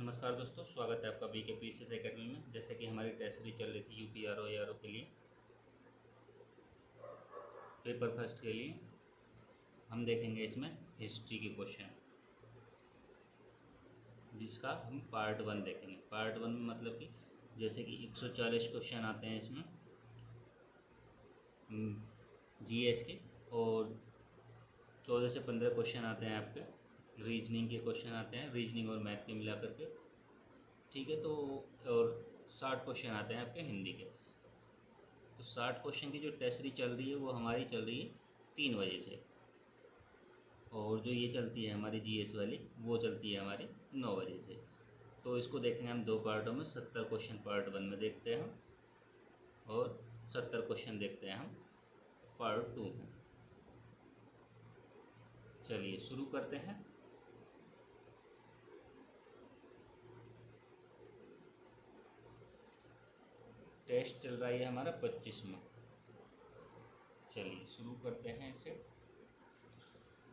नमस्कार दोस्तों, स्वागत है आपका बीके पीसीएस एकेडमी में। जैसे कि हमारी टेस्ट सीरीज चल रही थी यूपीआरओ एआरओ के लिए, पेपर फर्स्ट के लिए हम देखेंगे इसमें हिस्ट्री के क्वेश्चन, जिसका हम पार्ट 1 देखेंगे। पार्ट 1 में मतलब कि जैसे कि 140 क्वेश्चन आते हैं इसमें जीएस के, और 14 से 15 क्वेश्चन आते हैं आपके रीजनिंग के क्वेश्चन आते हैं, रीजनिंग और मैथ के मिला करके। ठीक है, तो और 60 क्वेश्चन आते हैं आपके हिंदी के। तो 60 क्वेश्चन की जो टेस्ट सीरीज चल रही है वो हमारी चल रही है 3 बजे से, और जो ये चलती है हमारी जीएस वाली वो चलती है हमारी 9 बजे से। तो इसको देखेंगे हम दो पार्टों में। 70 क्वेश्चन पार्ट 1 में देखते हैं हम, और 70 क्वेश्चन देखते हैं हम पार्ट 2 में। चलिए शुरू करते हैं। टेस्ट चल रहा है हमारा 25 में। चलिए शुरू करते हैं इसे।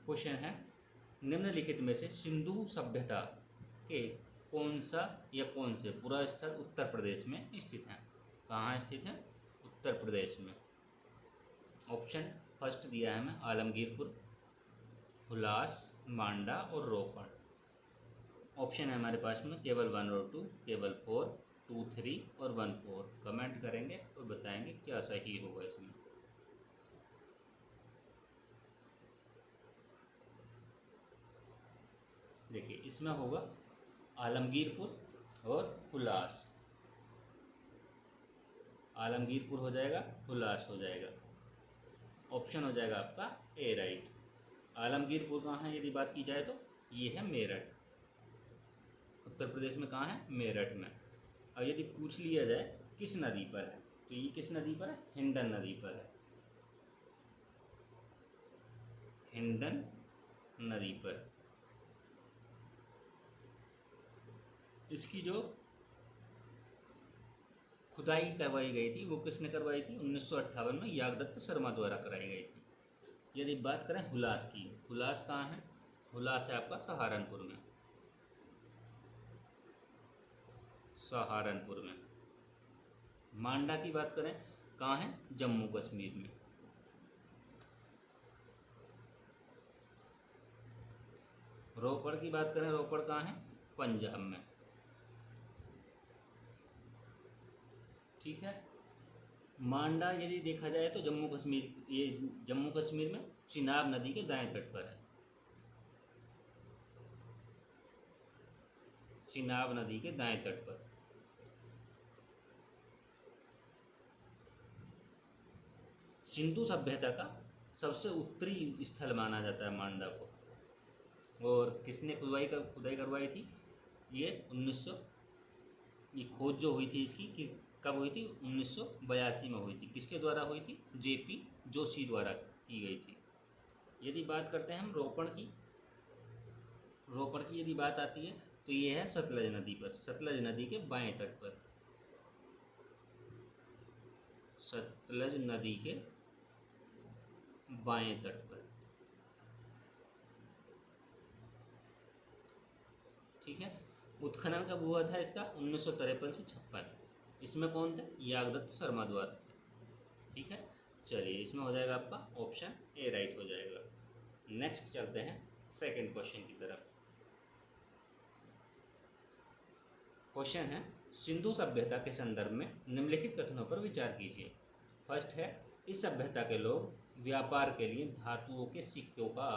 क्वेश्चन है, निम्नलिखित में से सिंधु सभ्यता के कौन सा या कौन से पुरा स्थल उत्तर प्रदेश में स्थित है? कहाँ स्थित है? उत्तर प्रदेश में। ऑप्शन फर्स्ट दिया है हमें आलमगीरपुर, हुलास, मांडा और रोपड़। ऑप्शन है हमारे पास में केवल 1 और 2, केवल 4, 2, 3 और 1, 4। कमेंट करेंगे और बताएंगे क्या सही होगा इसमें। देखिए इसमें होगा आलमगीरपुर और हुलास। आलमगीरपुर हो जाएगा, हुलास हो जाएगा। ऑप्शन हो जाएगा आपका ए राइट। आलमगीरपुर कहाँ है यदि बात की जाए तो ये है मेरठ, उत्तर प्रदेश में। कहाँ है? मेरठ में। और यदि पूछ लिया जाए किस नदी पर है, तो ये किस नदी पर है? हिंडन नदी पर है। हिंडन नदी पर। इसकी जो खुदाई करवाई गई थी वो किसने करवाई थी? 1958 में यागदत्त शर्मा द्वारा कराई गई थी। यदि बात करें हुलास की, हुलास कहाँ है? हुलास है आपका सहारनपुर में। सहारनपुर में। मांडा की बात करें कहाँ है? जम्मू कश्मीर में। रोपड़ की बात करें, रोपड़ कहाँ है? पंजाब में। ठीक है। मांडा यदि देखा जाए तो जम्मू कश्मीर, ये जम्मू कश्मीर में चिनाब नदी के दाएं तट पर है। चिनाब नदी के दाएं तट पर। सिंधु सभ्यता का सबसे उत्तरी स्थल माना जाता है मांडा को। और किसने खुदाई करवाई थी? ये 1900, ये खोज जो हुई थी इसकी कि कब हुई थी? 1982 में हुई थी। किसके द्वारा हुई थी? जेपी जोशी द्वारा की गई थी। यदि बात करते हैं हम रोपड़ की, रोपड़ की यदि बात आती है तो ये है सतलज नदी पर, सतलज नदी के बाएं तट पर। सतलज नदी के बाएं तट पर। ठीक है। उत्खनन कब हुआ था इसका? 1953 से 56। इसमें कौन थे? यागदत्त शर्मा द्वारा थे। ठीक है। चलिए इसमें हो जाएगा आपका ऑप्शन ए राइट हो जाएगा। नेक्स्ट चलते हैं सेकंड क्वेश्चन की तरफ। क्वेश्चन है, सिंधु सभ्यता के संदर्भ में निम्नलिखित कथनों पर विचार कीजिए। फर्स्ट है, इस सभ्यता के लोग व्यापार के लिए धातुओं के सिक्कों का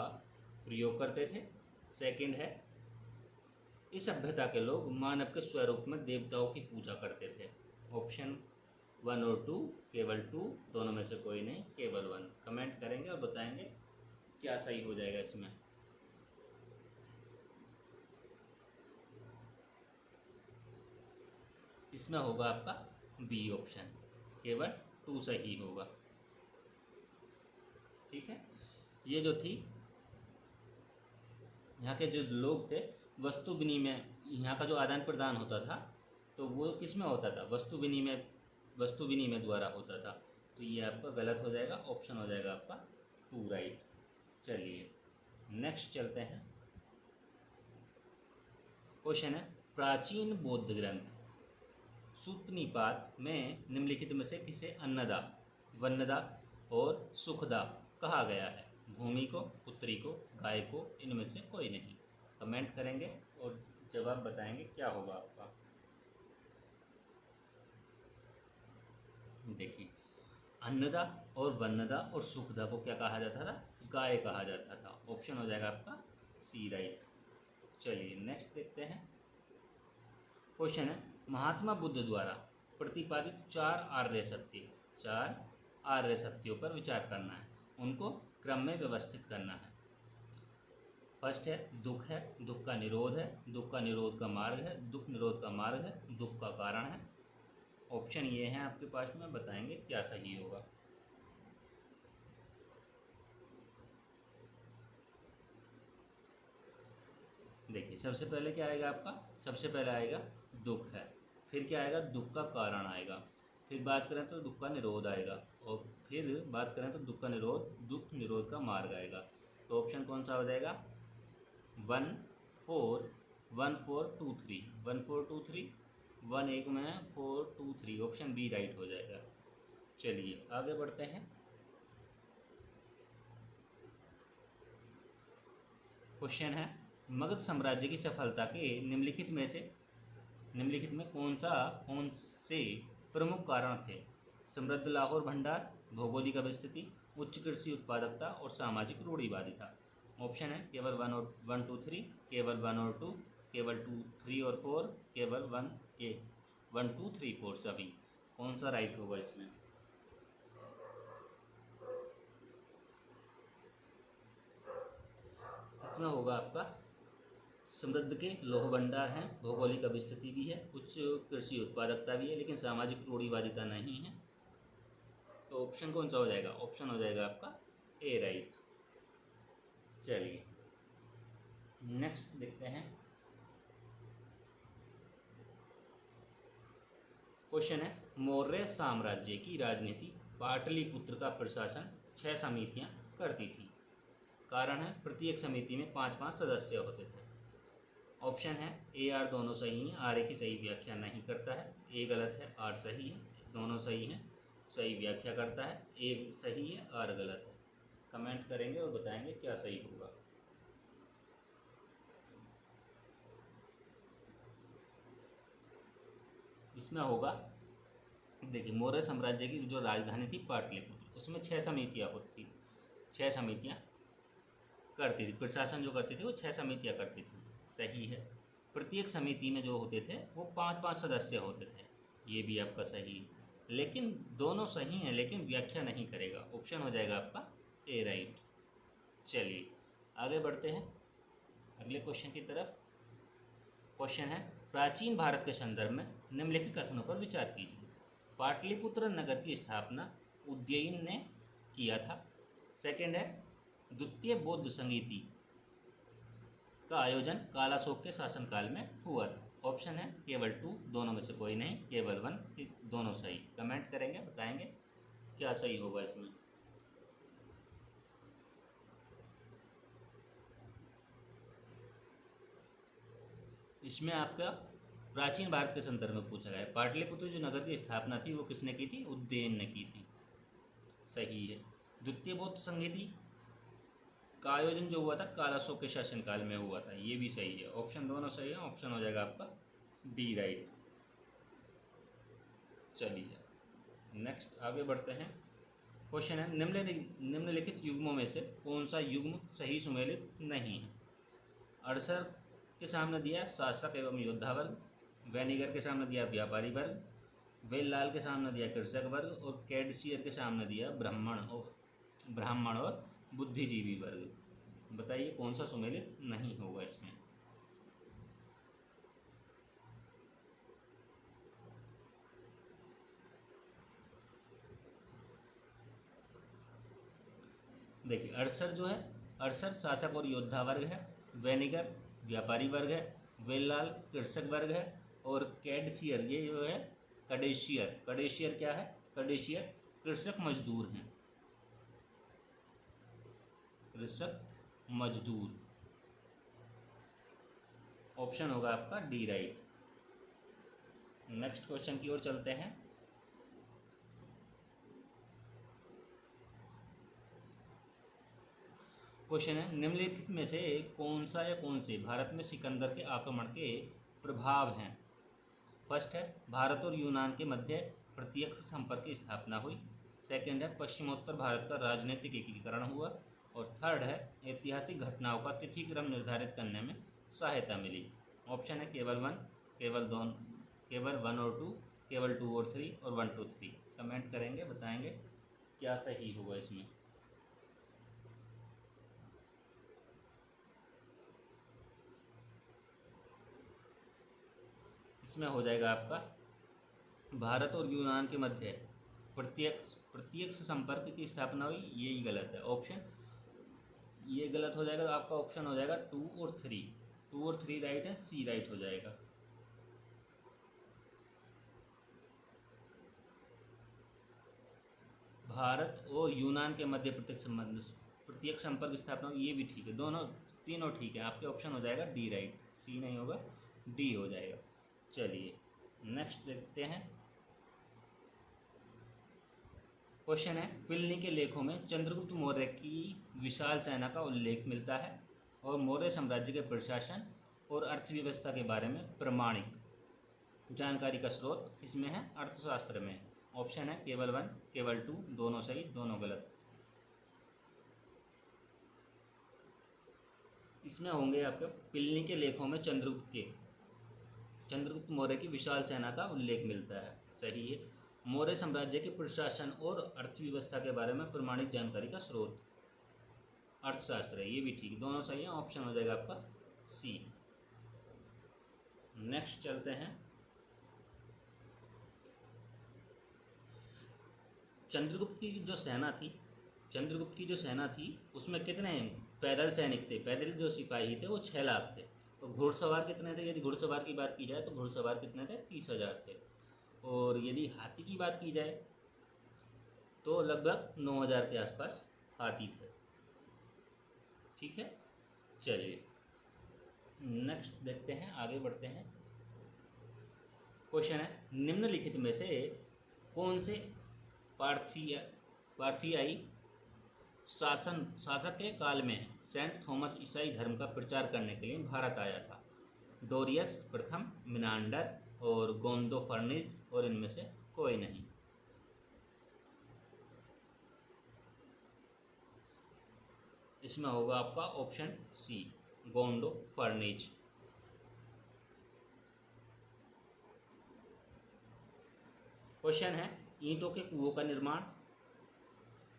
प्रयोग करते थे। सेकंड है, इस सभ्यता के लोग मानव के स्वरूप में देवताओं की पूजा करते थे। ऑप्शन 1 और 2, केवल 2, दोनों में से कोई नहीं, केवल 1। कमेंट करेंगे और बताएंगे क्या सही हो जाएगा इसमें। इसमें होगा आपका बी ऑप्शन, केवल 2 सही होगा। ठीक है। ये जो थी यहाँ के जो लोग थे, वस्तु विनिमय, यहाँ का जो आदान प्रदान होता था तो वो किस में होता था? वस्तु विनिमय, वस्तु विनिमय द्वारा होता था। तो ये आपका गलत हो जाएगा। ऑप्शन हो जाएगा आपका 2 राइट। चलिए नेक्स्ट चलते हैं। क्वेश्चन है, प्राचीन बौद्ध ग्रंथ सूत्र निपात में निम्नलिखित में से किसे अन्नदा, वन्नदा और सुखदा कहा गया है? भूमि को, पुत्री को, गाय को, इनमें से कोई नहीं। कमेंट करेंगे और जवाब बताएंगे क्या होगा आपका। देखिए, अन्नदा और वन्नदा और सुखदा को क्या कहा जाता था? गाय कहा जाता था। ऑप्शन हो जाएगा आपका सी राइट। चलिए नेक्स्ट देखते हैं। क्वेश्चन है, महात्मा बुद्ध द्वारा प्रतिपादित चार आर्य सत्यों पर विचार करना है, उनको क्रम में व्यवस्थित करना है। फर्स्ट है दुख का निरोध है, दुख का निरोध का मार्ग है, दुख निरोध का मार्ग है, दुख का कारण है। ऑप्शन ये हैं आपके पास में, बताएंगे क्या सही होगा। देखिए, सबसे पहले क्या आएगा आपका? सबसे पहले आएगा दुख है, फिर क्या आएगा? दुख का कारण आएगा, फिर बात करें तो दुख का निरोध आएगा, और फिर बात करें तो दुख निरोध का मार्ग आएगा। तो ऑप्शन कौन सा हो जाएगा? 1 4 1 4 2 3 1 4 2 3 1 एक में 4 2 3, ऑप्शन बी राइट हो जाएगा। चलिए आगे बढ़ते हैं। क्वेश्चन है, मगध साम्राज्य की सफलता के निम्नलिखित में कौन से प्रमुख कारण थे? समृद्ध लाहौर भंडार, भौगोलिक अवस्थिति, उच्च कृषि उत्पादकता और सामाजिक रूढ़िवादिता। ऑप्शन है केवल 1 2 3, केवल 1 और 2, केवल 2 3 और 4, केवल 1 2 3 4 सभी। कौन सा राइट होगा इसमें? इसमें होगा आपका समृद्ध के लौह भंडार हैं, भौगोलिक अवस्थिति भी है, उच्च कृषि उत्पादकता भी है, लेकिन सामाजिक रूढ़िवादिता नहीं है। तो ऑप्शन कौन सा हो जाएगा? ऑप्शन हो जाएगा आपका ए राइट। चलिए नेक्स्ट देखते हैं। क्वेश्चन है, मौर्य साम्राज्य की राजनीति पाटलिपुत्र का प्रशासन 6 समितियां करती थी। कारण है, प्रत्येक समिति में 5-5 सदस्य होते थे। ऑप्शन है ए आर दोनों सही हैं, आर ए की सही व्याख्या नहीं करता है, ए गलत है, आर सही है, दोनों सही हैं, सही व्याख्या करता है, ए सही है, आर गलत है। कमेंट करेंगे और बताएंगे क्या सही होगा। इसमें होगा, देखिए, मौर्य साम्राज्य की जो राजधानी थी पाटलिपुत्र, उसमें 6 समितियाँ होती, 6 समितियाँ करती थी, प्रशासन जो करती थी वो 6 समितियाँ करती थी। सही है। प्रत्येक समिति में जो होते थे वो 5-5 सदस्य होते थे, ये भी आपका सही है। लेकिन दोनों सही हैं, लेकिन व्याख्या नहीं करेगा। ऑप्शन हो जाएगा आपका ए राइट। चलिए आगे बढ़ते हैं अगले क्वेश्चन की तरफ। क्वेश्चन है, प्राचीन भारत के संदर्भ में निम्नलिखित कथनों पर विचार कीजिए। पाटलिपुत्र नगर की स्थापना उज्जैन ने किया था। सेकंड है, द्वितीय बौद्ध संगीति का आयोजन कालाशोक के शासनकाल में हुआ था। ऑप्शन है केवल 2, दोनों में से कोई नहीं, केवल 1, दोनों सही। कमेंट करेंगे, बताएंगे क्या सही होगा इसमें। इसमें आपका प्राचीन भारत के संदर्भ में पूछा गया है। पाटलिपुत्र जो नगर की स्थापना थी वो किसने की थी? उज्जैन ने की थी। सही है। द्वितीय बौद्ध संगीति का आयोजन जो हुआ था कालाशोक के शासनकाल में हुआ था, ये भी सही है। ऑप्शन दोनों सही है, ऑप्शन हो जाएगा आपका डी राइट। चलिए नेक्स्ट आगे बढ़ते हैं। क्वेश्चन है, निम्नलिखित युग्मों में से कौन सा युग्म सही सुमेलित नहीं है? अरसर के सामने दिया शासक एवं योद्धा वर्ग, वेनिगर के सामने दिया व्यापारी वर्ग, वेललाल के सामने दिया कृषक वर्ग, और कैडसियर के सामने दिया ब्राह्मण और बुद्धिजीवी वर्ग। बताइए कौन सा सुमेलित नहीं होगा इसमें। देखिए, अरसर जो है, अरसर शासक और योद्धा वर्ग है, वेनिगर व्यापारी वर्ग है, वेललाल कृषक वर्ग है, और कैडसियर ये जो है कडेशियर क्या है? कडेशियर कृषक मजदूर हैं, कृषक मजदूर। ऑप्शन होगा आपका डी राइट। नेक्स्ट क्वेश्चन की ओर चलते हैं। क्वेश्चन है, निम्नलिखित में से कौन सा या कौन से भारत में सिकंदर के आक्रमण के प्रभाव हैं? फर्स्ट है, भारत और यूनान के मध्य प्रत्यक्ष संपर्क की स्थापना हुई। सेकंड है, पश्चिमोत्तर भारत का राजनीतिक एकीकरण हुआ। और थर्ड है, ऐतिहासिक घटनाओं का तिथि क्रम निर्धारित करने में सहायता मिली। ऑप्शन है केवल वन, केवल वन और टू, केवल टू और थ्री, और वन टू थ्री। कमेंट करेंगे, बताएंगे क्या सही होगा इसमें। इसमें हो जाएगा आपका भारत और यूनान के मध्य प्रत्यक्ष संपर्क की स्थापना हुई, यही गलत है। ऑप्शन ये गलत हो जाएगा, तो आपका ऑप्शन हो जाएगा टू और थ्री। टू और थ्री राइट है, सी राइट हो जाएगा। भारत और यूनान के मध्य प्रत्यक्ष संपर्क स्थापना हुई, ये भी ठीक है। दोनों तीनों ठीक है। आपके ऑप्शन हो जाएगा डी राइट, सी नहीं होगा, डी हो जाएगा। चलिए नेक्स्ट देखते हैं। क्वेश्चन है, प्लिनी के लेखों में चंद्रगुप्त मौर्य की विशाल सेना का उल्लेख मिलता है और मौर्य साम्राज्य के प्रशासन और अर्थव्यवस्था के बारे में प्रमाणिक जानकारी का स्रोत इसमें है, अर्थशास्त्र में। ऑप्शन है केवल वन, केवल टू, दोनों सही, दोनों गलत। इसमें होंगे आपके प्लिनी के लेखों में चंद्रगुप्त मौर्य की विशाल सेना का उल्लेख मिलता है, सही है। मौर्य साम्राज्य के प्रशासन और अर्थव्यवस्था के बारे में प्रमाणिक जानकारी का स्रोत अर्थशास्त्र है, ये भी ठीक, दोनों सही है। ऑप्शन हो जाएगा आपका सी। नेक्स्ट चलते हैं। चंद्रगुप्त की जो सेना थी उसमें कितने पैदल सैनिक थे? पैदल जो सिपाही थे वो 6 लाख थे। तो घुड़सवार कितने थे? यदि घुड़सवार की बात की जाए तो घुड़सवार कितने थे? 30,000 थे। और यदि हाथी की बात की जाए तो लगभग 9,000 के आसपास हाथी थे। ठीक है, चलिए नेक्स्ट देखते हैं, आगे बढ़ते हैं। क्वेश्चन है, निम्नलिखित में से कौन से पार्थियाई शासक के काल में सेंट थॉमस ईसाई धर्म का प्रचार करने के लिए भारत आया था? डोरियस प्रथम, मिनांडर और गोंदो फर्निस, और इनमें से कोई नहीं। इसमें होगा आपका ऑप्शन सी, गोंडो फर्निस। क्वेश्चन है, ईंटों के कुओं का निर्माण,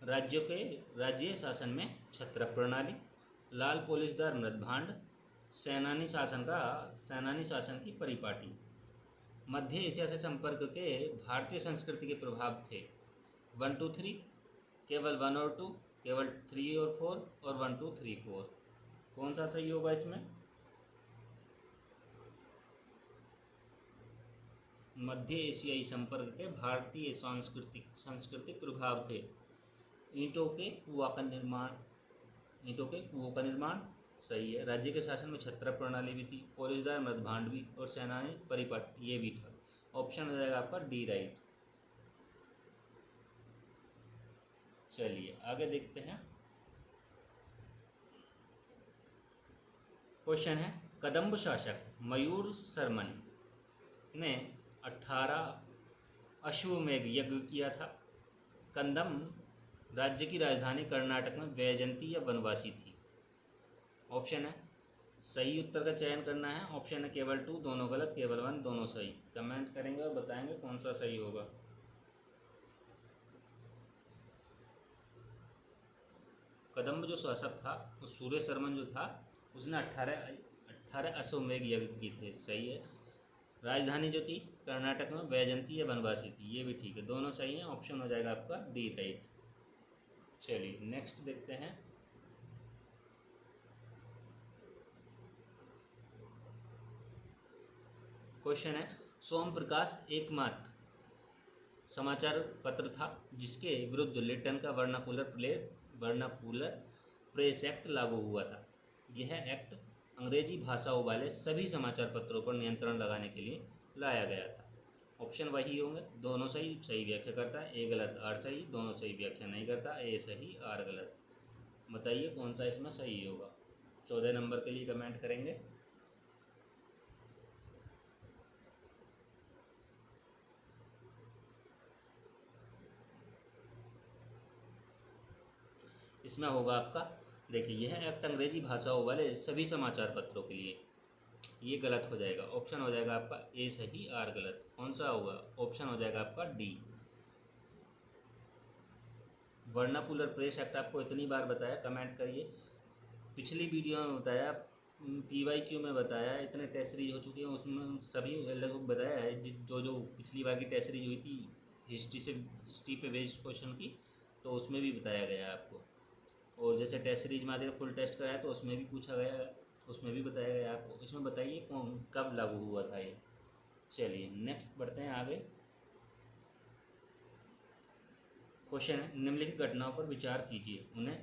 राज्य शासन में छत्र प्रणाली, लाल पोलिशदार मृदभांड, सेनानी शासन की परिपाटी। मध्य एशिया से संपर्क के भारतीय संस्कृति के प्रभाव थे? 1 2 3, केवल 1 और 2, केवल 3 और 4, और 1 2 3 4। कौन सा सही होगा इसमें? मध्य एशियाई संपर्क के भारतीय सांस्कृतिक प्रभाव थे। ईंटों के कुओं का निर्माण सही है। राज्य के शासन में छत्र प्रणाली भी थी, पोलिशदार मृदभांड भी, और सेनानी परिपाट ये भी था। ऑप्शन हो जाएगा आपका डी राइट। चलिए आगे देखते हैं। क्वेश्चन है, कदम्ब शासक मयूर शर्मन ने 18 अश्वमेध यज्ञ किया था। कंदम राज्य की राजधानी कर्नाटक में वैजयंती या वनवासी थी। ऑप्शन है, सही उत्तर का चयन करना है। ऑप्शन है केवल 2, दोनों गलत, केवल 1, दोनों सही। कमेंट करेंगे और बताएंगे कौन सा सही होगा। कदम्ब जो शासक था वो सूर्य शर्मन जो था उसने 18 अश्वमेध यज्ञ किए थे, सही है। राजधानी जो थी कर्नाटक में वैजयंती या वनवासी थी, ये भी ठीक है, दोनों सही हैं। ऑप्शन हो जाएगा आपका डी राइट। चलिए नेक्स्ट देखते हैं। क्वेश्चन है, सोम प्रकाश एकमात्र समाचार पत्र था जिसके विरुद्ध लिटन का वर्नाकुलर प्रेस एक्ट लागू हुआ था। यह एक्ट अंग्रेजी भाषाओं वाले सभी समाचार पत्रों पर नियंत्रण लगाने के लिए लाया गया था। ऑप्शन वही होंगे, दोनों सही, सही व्याख्या करता है, ए गलत आर सही, दोनों सही व्याख्या नहीं करता, ए सही आर गलत। बताइए कौन सा इसमें सही होगा। 14 नंबर के लिए कमेंट करेंगे। इसमें होगा आपका, देखिए यह एक्ट अंग्रेजी भाषाओं वाले सभी समाचार पत्रों के लिए, ये गलत हो जाएगा। ऑप्शन हो जाएगा आपका ए सही आर गलत। कौन सा होगा? ऑप्शन हो जाएगा आपका डी। वर्नाकुलर प्रेस एक्ट आपको इतनी बार बताया, कमेंट करिए। पिछली वीडियो में बताया, PYQ में बताया, इतने टेस्ट सीरीज हो चुके हैं उसमें सभी लगभग बताया है। जो पिछली बार की टेस्ट सीरीज हुई थी हिस्ट्री पे बेस्ड क्वेश्चन की, तो उसमें भी बताया गया है आपको। और जैसे टेस्ट सीरीज में आगे फुल टेस्ट कराया तो उसमें भी पूछा गया है, उसमें भी बताया गया आपको। इसमें बताइए कौन कब लागू हुआ था ये। चलिए नेक्स्ट बढ़ते हैं आगे। क्वेश्चन है, निम्नलिखित घटनाओं पर विचार कीजिए, उन्हें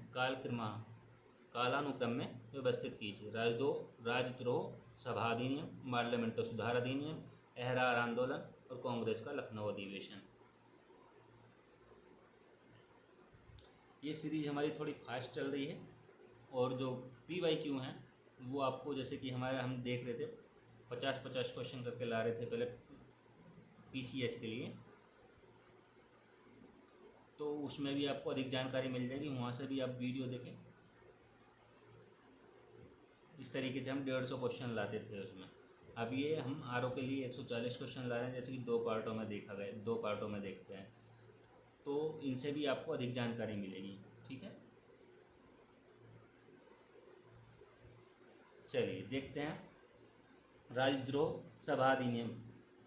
कालानुक्रम में व्यवस्थित कीजिए। राजद्रोह सभा अधिनियम, पार्लियामेंट सुधार अधिनियम, अहरार आंदोलन और कांग्रेस का लखनऊ अधिवेशन। ये सीरीज हमारी थोड़ी फास्ट चल रही है और जो PYQ हैं वो आपको, जैसे कि हम देख रहे थे 50-50 क्वेश्चन करके ला रहे थे पहले PCS के लिए, तो उसमें भी आपको अधिक जानकारी मिल जाएगी, वहाँ से भी आप वीडियो देखें। इस तरीके से हम 150 क्वेश्चन लाते थे उसमें। अब ये हम RO के लिए 140 क्वेश्चन ला रहे हैं, जैसे कि 2 पार्टों में देखा गया, 2 पार्टों में देखते हैं, तो इनसे भी आपको अधिक जानकारी मिलेगी। ठीक है, चलिए देखते हैं। राजद्रोह सभा अधिनियम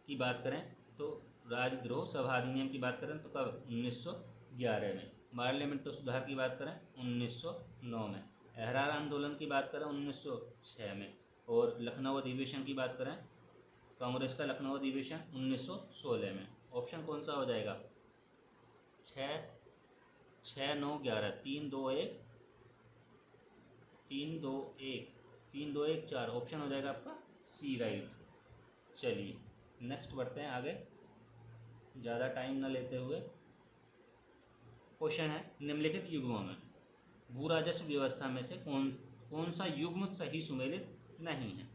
की बात करें तो राजद्रोह सभा अधिनियम की बात करें तो कब? 1911 में। पार्लियामेंट सुधार की बात करें 1909 में। अहरार आंदोलन की बात करें 1906 में। और लखनऊ अधिवेशन की बात करें, कांग्रेस का लखनऊ अधिवेशन 1916 में। ऑप्शन कौन सा हो जाएगा? 6, 9, 11, 3, 2, 1, 3, 2, 1, 3, 2, 1, 4। ऑप्शन हो जाएगा आपका सी राइट। चलिए नेक्स्ट बढ़ते हैं आगे, ज़्यादा टाइम न लेते हुए। क्वेश्चन है, निम्नलिखित युग्मों में भू राजस्व व्यवस्था में से कौन सा युग्म सही सुमेलित नहीं है?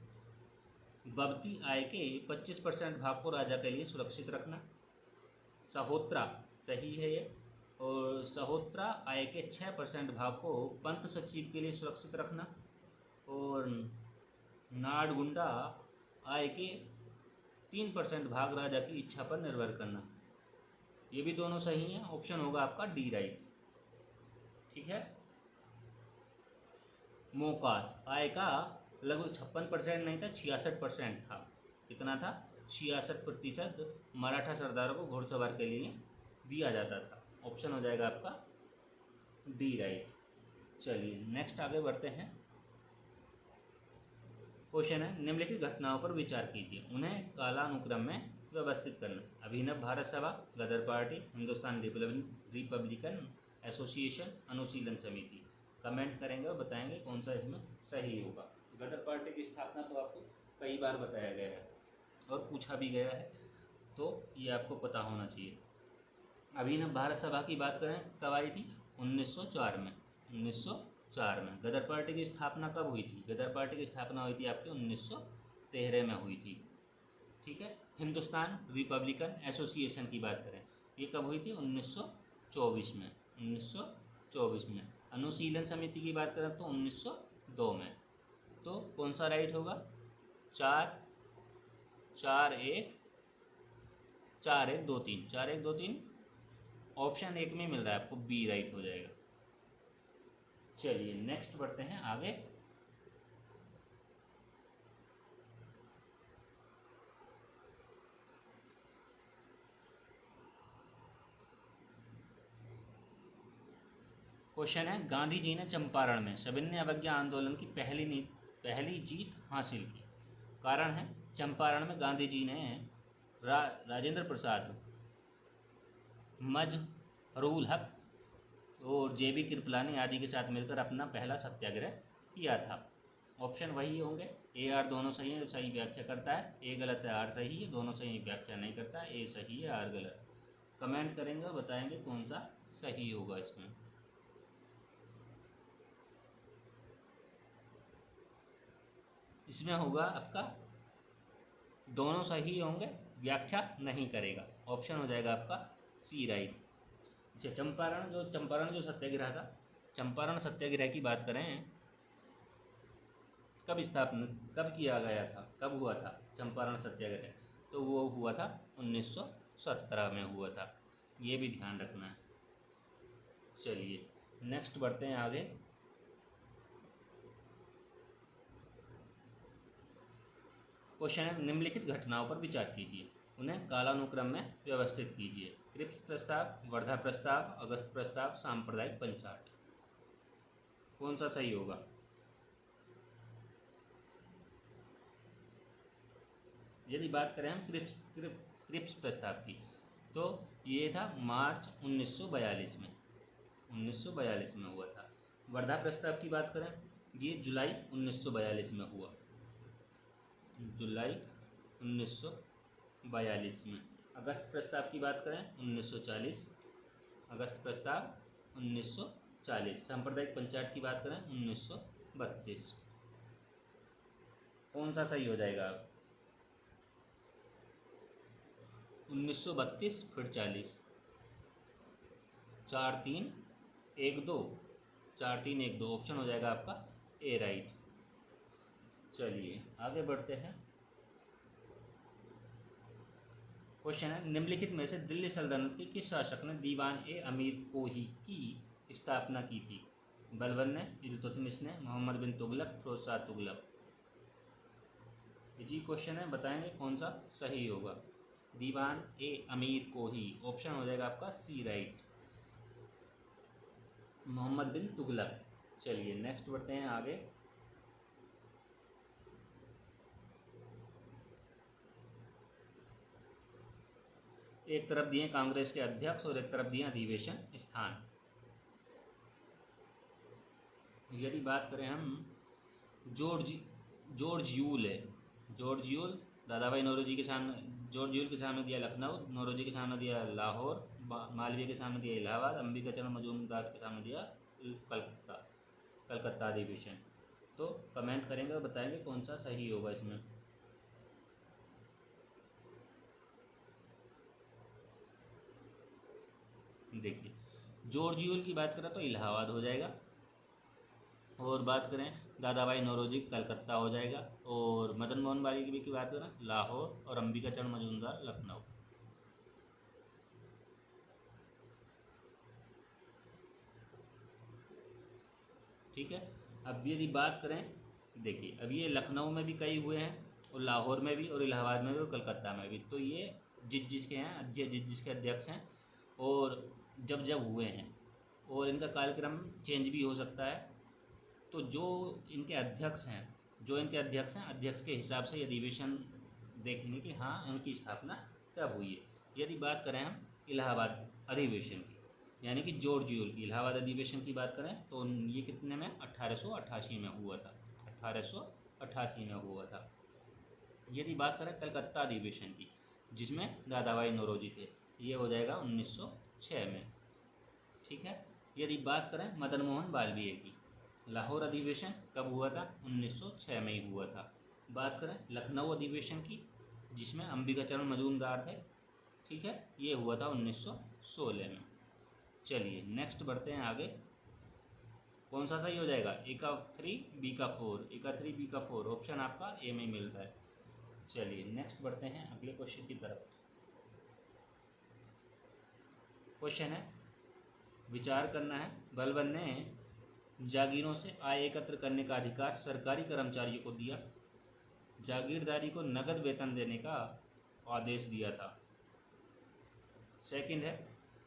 बबती आय के 25% भाग को राजा के लिए सुरक्षित रखना, सहोत्रा सही है ये, और सहोत्रा आय के 6% भाग को पंत सचिव के लिए सुरक्षित रखना, और नाडगुंडा आय के 3% भाग राजा की इच्छा पर निर्भर करना, ये भी दोनों सही हैं। ऑप्शन होगा आपका डी राइट। ठीक है, मोकास आय का लगभग 56% नहीं था, 66% था। कितना था? 66% मराठा सरदारों को घुड़सवार के लिए दिया जाता था। ऑप्शन हो जाएगा आपका डी राइट। चलिए नेक्स्ट आगे बढ़ते हैं। क्वेश्चन है, निम्नलिखित घटनाओं पर विचार कीजिए, उन्हें कालानुक्रम में व्यवस्थित करना। अभिनव भारत सभा, गदर पार्टी, हिंदुस्तान रिपब्लिकन एसोसिएशन, अनुशीलन समिति। कमेंट करेंगे और बताएंगे कौन सा इसमें सही होगा। गदर पार्टी की स्थापना तो आपको कई बार बताया गया है और पूछा भी गया है, तो ये आपको पता होना चाहिए। अभिनव भारत सभा की बात करें कब आई थी? 1904 में। 1904 में। गदर पार्टी की स्थापना कब हुई थी? गदर पार्टी की स्थापना हुई थी आपकी 1913 में हुई थी। ठीक है, हिंदुस्तान रिपब्लिकन एसोसिएशन की बात करें, ये कब हुई थी? 1924 में। 1924 में। अनुशीलन समिति की बात करें तो 1902 में। तो कौन सा राइट होगा? 4, 4, 1, 4, 1, 2, 3, 4, 1, 2, 3। ऑप्शन 1 में मिल रहा है आपको, बी राइट हो जाएगा। चलिए नेक्स्ट बढ़ते हैं आगे। क्वेश्चन है, गांधी जी ने चंपारण में सविनय अवज्ञा आंदोलन की पहली जीत हासिल की। कारण है, चंपारण में गांधी जी ने राजेंद्र प्रसाद, मजहरूल हक और JB कृपलानी आदि के साथ मिलकर अपना पहला सत्याग्रह किया था। ऑप्शन वही होंगे, ए आर दोनों सही है, सही व्याख्या करता है, ए गलत है आर सही है, दोनों सही व्याख्या नहीं करता है, ए सही है आर गलत। कमेंट करेंगे और बताएंगे कौन सा सही होगा इसमें। इसमें होगा आपका दोनों सही होंगे, व्याख्या नहीं करेगा, ऑप्शन हो जाएगा आपका सी राइट। अच्छा, चंपारण जो सत्याग्रह था, चंपारण सत्याग्रह की बात करें, कब स्थापना कब किया गया था, कब हुआ था चंपारण सत्याग्रह, तो वो हुआ था 1917 में हुआ था, ये भी ध्यान रखना है। चलिए नेक्स्ट बढ़ते हैं आगे। क्वेश्चन है, निम्नलिखित घटनाओं पर विचार कीजिए, उन्हें कालानुक्रम में व्यवस्थित कीजिए। क्रिप्स प्रस्ताव, वर्धा प्रस्ताव, अगस्त प्रस्ताव, सांप्रदायिक पंचाट, कौन सा सही होगा? यदि बात करें हम क्रिप्स प्रस्ताव की, तो ये था मार्च 1942 में, 1942 में हुआ था। वर्धा प्रस्ताव की बात करें, ये जुलाई 1942 में हुआ, जुलाई 1942 में। अगस्त प्रस्ताव की बात करें 1940, अगस्त प्रस्ताव 1940। सांप्रदायिक पंचायत की बात करें 1932। कौन सा सही हो जाएगा? 1932 फिर 40, 4 3 1 2, 4 3 1 2, ऑप्शन हो जाएगा आपका ए राइट। चलिए आगे बढ़ते हैं। क्वेश्चन है, निम्नलिखित में से दिल्ली सल्तनत के किस शासक ने दीवान ए अमीर कोही की स्थापना की थी? बलबन ने, इल्तुतमिश ने, मोहम्मद बिन तुगलक, फिरोज शाह तुगलक। जी क्वेश्चन है, बताएंगे कौन सा सही होगा। दीवान ए अमीर कोही, ऑप्शन हो जाएगा आपका सी राइट, मोहम्मद बिन तुगलक। चलिए नेक्स्ट बढ़ते हैं आगे। एक तरफ दिए कांग्रेस के अध्यक्ष और एक तरफ दिए अधिवेशन स्थान। यदि बात करें हम जॉर्ज यूल है, जॉर्ज यूल दादाभाई नौरोजी के सामने, जॉर्ज यूल के सामने दिया लखनऊ, नौरोजी के सामने दिया लाहौर, मालवीय के सामने दिया इलाहाबाद, अंबिका चरण मजूमदार के सामने दिया कलकत्ता, कलकत्ता अधिवेशन। तो कमेंट करेंगे और बताएंगे कौन सा सही होगा इसमें। देखिए जॉर्ज यूल की बात करें तो इलाहाबाद हो जाएगा, और बात करें दादाभाई नौरोजी कलकत्ता हो जाएगा, और मदन मोहन मालवीय की बात करें लाहौर, और अंबिका चरण मजूमदार लखनऊ। ठीक है, अब यदि बात करें, देखिए अब ये लखनऊ में भी कई हुए हैं, और लाहौर में भी, और इलाहाबाद में भी, और कलकत्ता में भी। तो ये जिसके हैं, जिसके अध्यक्ष हैं, और जब जब हुए हैं, और इनका कार्यक्रम चेंज भी हो सकता है। तो जो इनके अध्यक्ष हैं, अध्यक्ष के हिसाब से अधिवेशन देखेंगे कि हाँ उनकी स्थापना कब हुई है। यदि बात करें हम इलाहाबाद अधिवेशन की, यानी कि जॉर्ज यूल की इलाहाबाद अधिवेशन की बात करें, तो ये कितने में 1888 में हुआ था, 1888 में हुआ था। यदि बात करें कलकत्ता अधिवेशन की, जिसमें दादाभाई नौरोजी थे, ये हो जाएगा 1906 में। ठीक है, यदि बात करें मदन मोहन मालवीय की, लाहौर अधिवेशन कब हुआ था? 1906 में ही हुआ था। बात करें लखनऊ अधिवेशन की, जिसमें अंबिका चरण मजूमदार थे, ठीक है, ये हुआ था 1916 में। चलिए नेक्स्ट बढ़ते हैं आगे। कौन सा सही हो जाएगा? ए का 3 बी का 4, ए का 3 बी का 4, ऑप्शन आपका ए में मिल रहा है। चलिए नेक्स्ट बढ़ते हैं अगले क्वेश्चन की तरफ। क्वेश्चन है, विचार करना है, बलबन ने जागीरों से आय एकत्र करने का अधिकार सरकारी कर्मचारियों को दिया, जागीरदारी को नगद वेतन देने का आदेश दिया था। सेकंड है,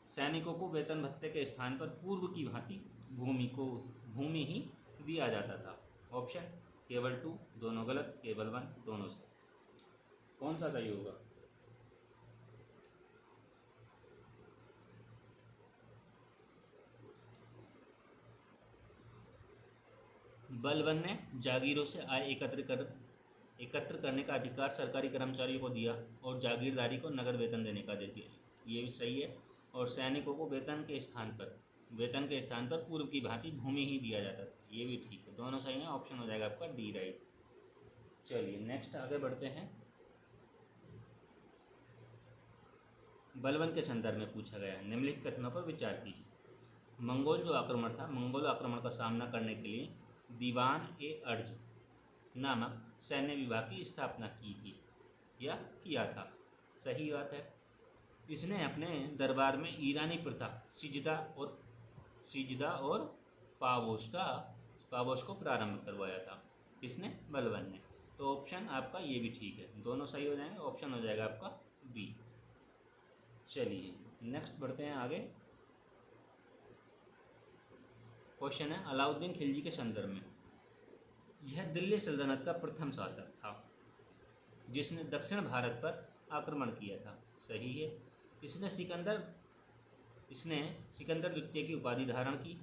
सैनिकों को वेतन भत्ते के स्थान पर पूर्व की भांति भूमि ही दिया जाता था। ऑप्शन केवल 2 दोनों गलत, केवल 1 दोनों सही। कौन सा सही होगा? बलबन ने जागीरों से आय एकत्र करने का अधिकार सरकारी कर्मचारियों को दिया और जागीरदारी को नगद वेतन देने का आदेश दिया। ये भी सही है। और सैनिकों को वेतन के स्थान पर पूर्व की भांति भूमि ही दिया जाता था। ये भी ठीक है, दोनों सही हैं। ऑप्शन हो जाएगा आपका डी राइट। चलिए नेक्स्ट आगे बढ़ते हैं। बलबन के संदर्भ में पूछा गया है, निम्नलिखित कथनों पर विचार कीजिए। मंगोल आक्रमण का सामना करने के लिए दीवान ए अर्ज नामक सैन्य विभाग की स्थापना की थी या किया था। सही बात है। इसने अपने दरबार में ईरानी प्रथा सिजदा और पावोश को प्रारंभ करवाया था। इसने बलबन ने। तो ऑप्शन आपका ये भी ठीक है, दोनों सही हो जाएंगे। ऑप्शन हो जाएगा आपका बी। चलिए नेक्स्ट बढ़ते हैं आगे। क्वेश्चन है, अलाउद्दीन खिलजी के संदर्भ में, यह दिल्ली सल्तनत का प्रथम शासक था जिसने दक्षिण भारत पर आक्रमण किया था। सही है। इसने सिकंदर द्वितीय की उपाधि धारण की,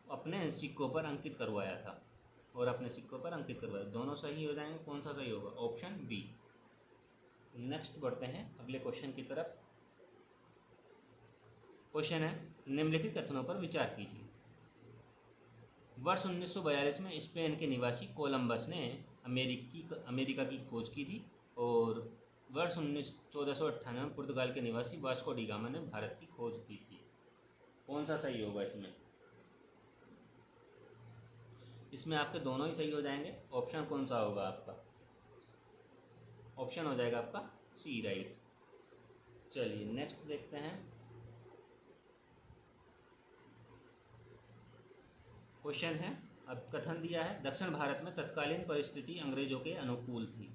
अपने सिक्कों पर अंकित करवाया था दोनों सही हो जाएंगे। कौन सा सही होगा? Option B. नेक्स्ट बढ़ते हैं अगले क्वेश्चन की तरफ। क्वेश्चन है, निम्नलिखित कथनों पर विचार कीजिए। वर्ष 1942 में स्पेन के निवासी कोलंबस ने अमेरिका की खोज की थी और वर्ष 1498 में पुर्तगाल के निवासी वास्को डी गामा ने भारत की खोज की थी। कौन सा सही होगा इसमें? इसमें आपके दोनों ही सही हो जाएंगे। ऑप्शन कौन सा होगा आपका? ऑप्शन हो जाएगा आपका सी राइट। चलिए नेक्स्ट देखते हैं। क्वेश्चन है, अब कथन दिया है, दक्षिण भारत में तत्कालीन परिस्थिति अंग्रेजों के अनुकूल थी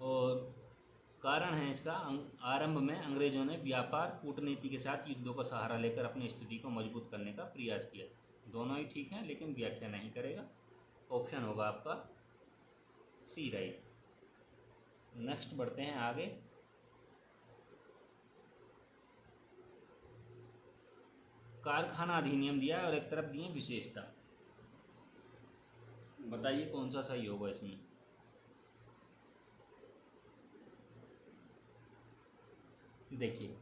और कारण है इसका, आरंभ में अंग्रेजों ने व्यापार कूटनीति के साथ युद्धों का सहारा लेकर अपनी स्थिति को मजबूत करने का प्रयास किया। दोनों ही ठीक हैं लेकिन व्याख्या नहीं करेगा। ऑप्शन होगा आपका सी राइट। नेक्स्ट बढ़ते हैं आगे। कारखाना अधिनियम दिया है और एक तरफ दिए विशेषता। बताइए कौन सा सही होगा इसमें? देखिए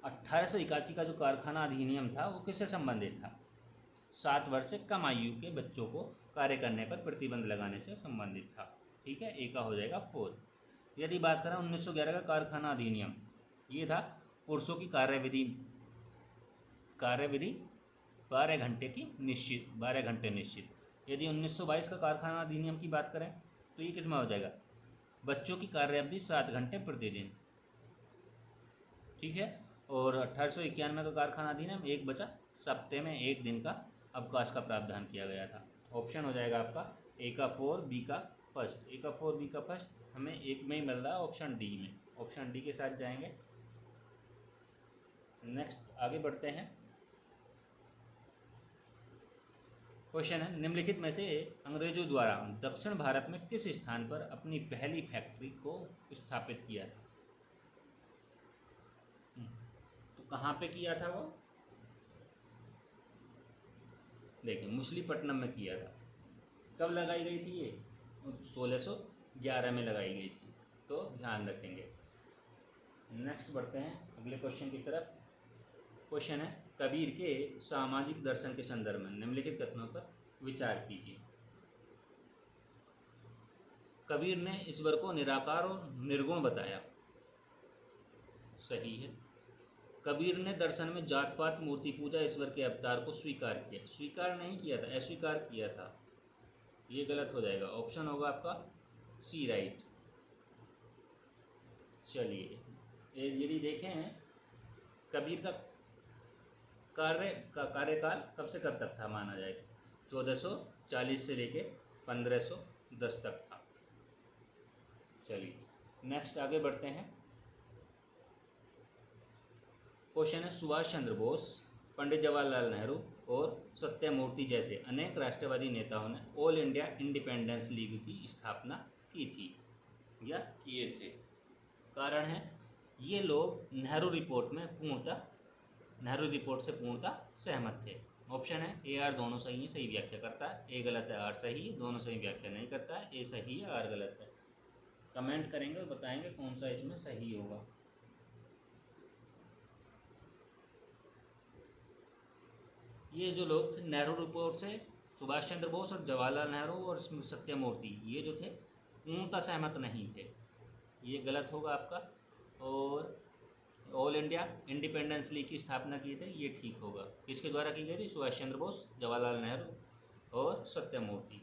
1881 का जो कारखाना अधिनियम था वो किससे संबंधित था? 7 वर्ष से कम आयु के बच्चों को कार्य करने पर प्रतिबंध लगाने से संबंधित था। ठीक है, ए का हो जाएगा 4। यदि बात करें 1911 का कारखाना अधिनियम, ये था पुरुषों की कार्यविधि 12 घंटे निश्चित। यदि 1922 का कारखाना अधिनियम की बात करें तो ये किसमें हो जाएगा? बच्चों की कार्यावधि 7 घंटे प्रतिदिन। ठीक है। और 1891 का कारखाना अधिनियम, एक बचा सप्ताह में 1 दिन का अवकाश का प्रावधान किया गया था। ऑप्शन हो जाएगा आपका ए का 4 बी का फर्स्ट। ए का 4 बी का फर्स्ट हमें एक में ही मिल रहा है, ऑप्शन डी में। ऑप्शन डी के साथ जाएंगे। नेक्स्ट आगे बढ़ते हैं। क्वेश्चन है, निम्नलिखित में से अंग्रेजों द्वारा दक्षिण भारत में किस स्थान पर अपनी पहली फैक्ट्री को स्थापित किया था? तो कहाँ पे किया था वो? देखिए मछलीपट्टनम में किया था। कब लगाई गई थी ये? 1611 में लगाई गई थी, तो ध्यान रखेंगे। नेक्स्ट बढ़ते हैं अगले क्वेश्चन की तरफ। क्वेश्चन है, कबीर के सामाजिक दर्शन के संदर्भ में निम्नलिखित कथनों पर विचार कीजिए। कबीर ने ईश्वर को निराकार और निर्गुण बताया। सही है। कबीर ने दर्शन में जात पात, मूर्ति पूजा, ईश्वर के अवतार को स्वीकार नहीं किया था, अस्वीकार किया था। ये गलत हो जाएगा। ऑप्शन होगा आपका सी राइट। चलिए यदि देखें कबीर का कार्यकाल कब से कब तक था माना जाए? 1440 से लेके 1510 तक था। चलिए नेक्स्ट आगे बढ़ते हैं। क्वेश्चन है, सुभाष चंद्र बोस, पंडित जवाहरलाल नेहरू और सत्यमूर्ति जैसे अनेक राष्ट्रवादी नेताओं ने ऑल इंडिया इंडिपेंडेंस लीग की स्थापना की थी या किए थे। कारण है, ये लोग नेहरू रिपोर्ट में पूर्णतः नेहरू रिपोर्ट से पूर्णतः सहमत थे। ऑप्शन है ए आर दोनों सही है, सही व्याख्या करता है। ए गलत है, आर सही है, दोनों सही व्याख्या नहीं करता है। ए सही है, आर गलत है। कमेंट करेंगे और बताएंगे कौन सा इसमें सही होगा। ये जो लोग थे नेहरू रिपोर्ट से, सुभाष चंद्र बोस और जवाहरलाल नेहरू और सत्यमूर्ति, ये जो थे पूर्णतः सहमत नहीं थे। ये गलत होगा आपका। और ऑल इंडिया इंडिपेंडेंस लीग की स्थापना की थी, ये ठीक होगा। किसके द्वारा की गई थी? सुभाष चंद्र बोस, जवाहरलाल नेहरू और सत्यमूर्ति।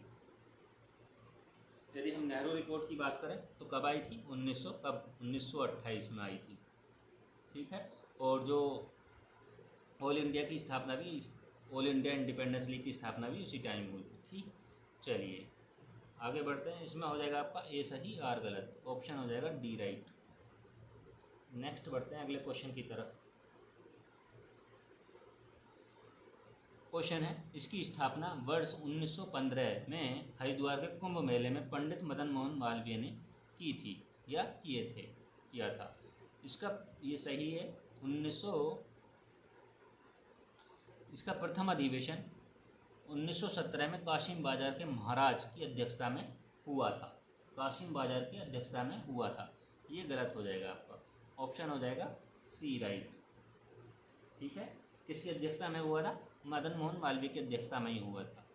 यदि हम नेहरू रिपोर्ट की बात करें तो कब आई थी? 1928 में आई थी। ठीक है। और जो ऑल इंडिया की स्थापना भी, ऑल इंडिया इंडिपेंडेंस लीग की स्थापना भी उसी टाइम हुई थी। ठीक, चलिए आगे बढ़ते हैं। इसमें हो जाएगा आपका ए सही, आर गलत। ऑप्शन हो जाएगा डी राइट। नेक्स्ट बढ़ते हैं अगले क्वेश्चन की तरफ। क्वेश्चन है, इसकी स्थापना वर्ष 1915 में हरिद्वार के कुंभ मेले में पंडित मदन मोहन मालवीय ने की थी या किया था। इसका ये सही है। इसका प्रथम अधिवेशन 1917 में कासिम बाजार के महाराज की अध्यक्षता में हुआ था। कासिम बाजार की अध्यक्षता में हुआ था। ये गलत हो जाएगा आपका। ऑप्शन हो जाएगा सी राइट। ठीक है। किसकी अध्यक्षता में हुआ था? मदन मोहन मालवीय की अध्यक्षता में ही हुआ था।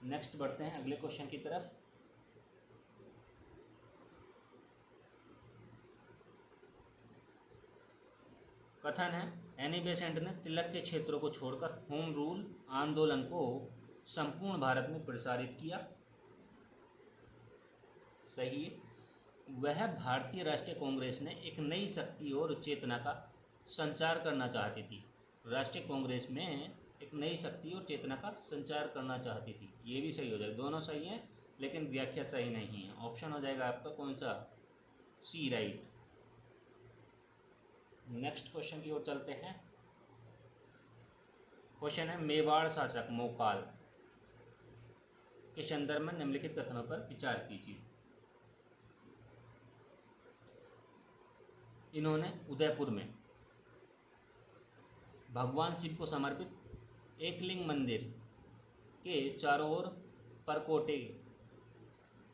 नेक्स्ट बढ़ते हैं अगले क्वेश्चन की तरफ। कथन है, एनी बेसेंट ने तिलक के क्षेत्रों को छोड़कर होम रूल आंदोलन को संपूर्ण भारत में प्रसारित किया। सही है। वह भारतीय राष्ट्रीय कांग्रेस ने एक नई शक्ति और चेतना का संचार करना चाहती थी। राष्ट्रीय कांग्रेस में एक नई शक्ति और चेतना का संचार करना चाहती थी। ये भी सही हो जाएगा। दोनों सही हैं लेकिन व्याख्या सही नहीं है। ऑप्शन हो जाएगा आपका कौन सा? सी राइट। नेक्स्ट क्वेश्चन की ओर चलते हैं। क्वेश्चन है, मेवाड़ शासक मोकाल के संदर्भ में निम्नलिखित कथनों पर विचार कीजिए। इन्होंने उदयपुर में भगवान शिव को समर्पित एकलिंग मंदिर के चारों ओर परकोटे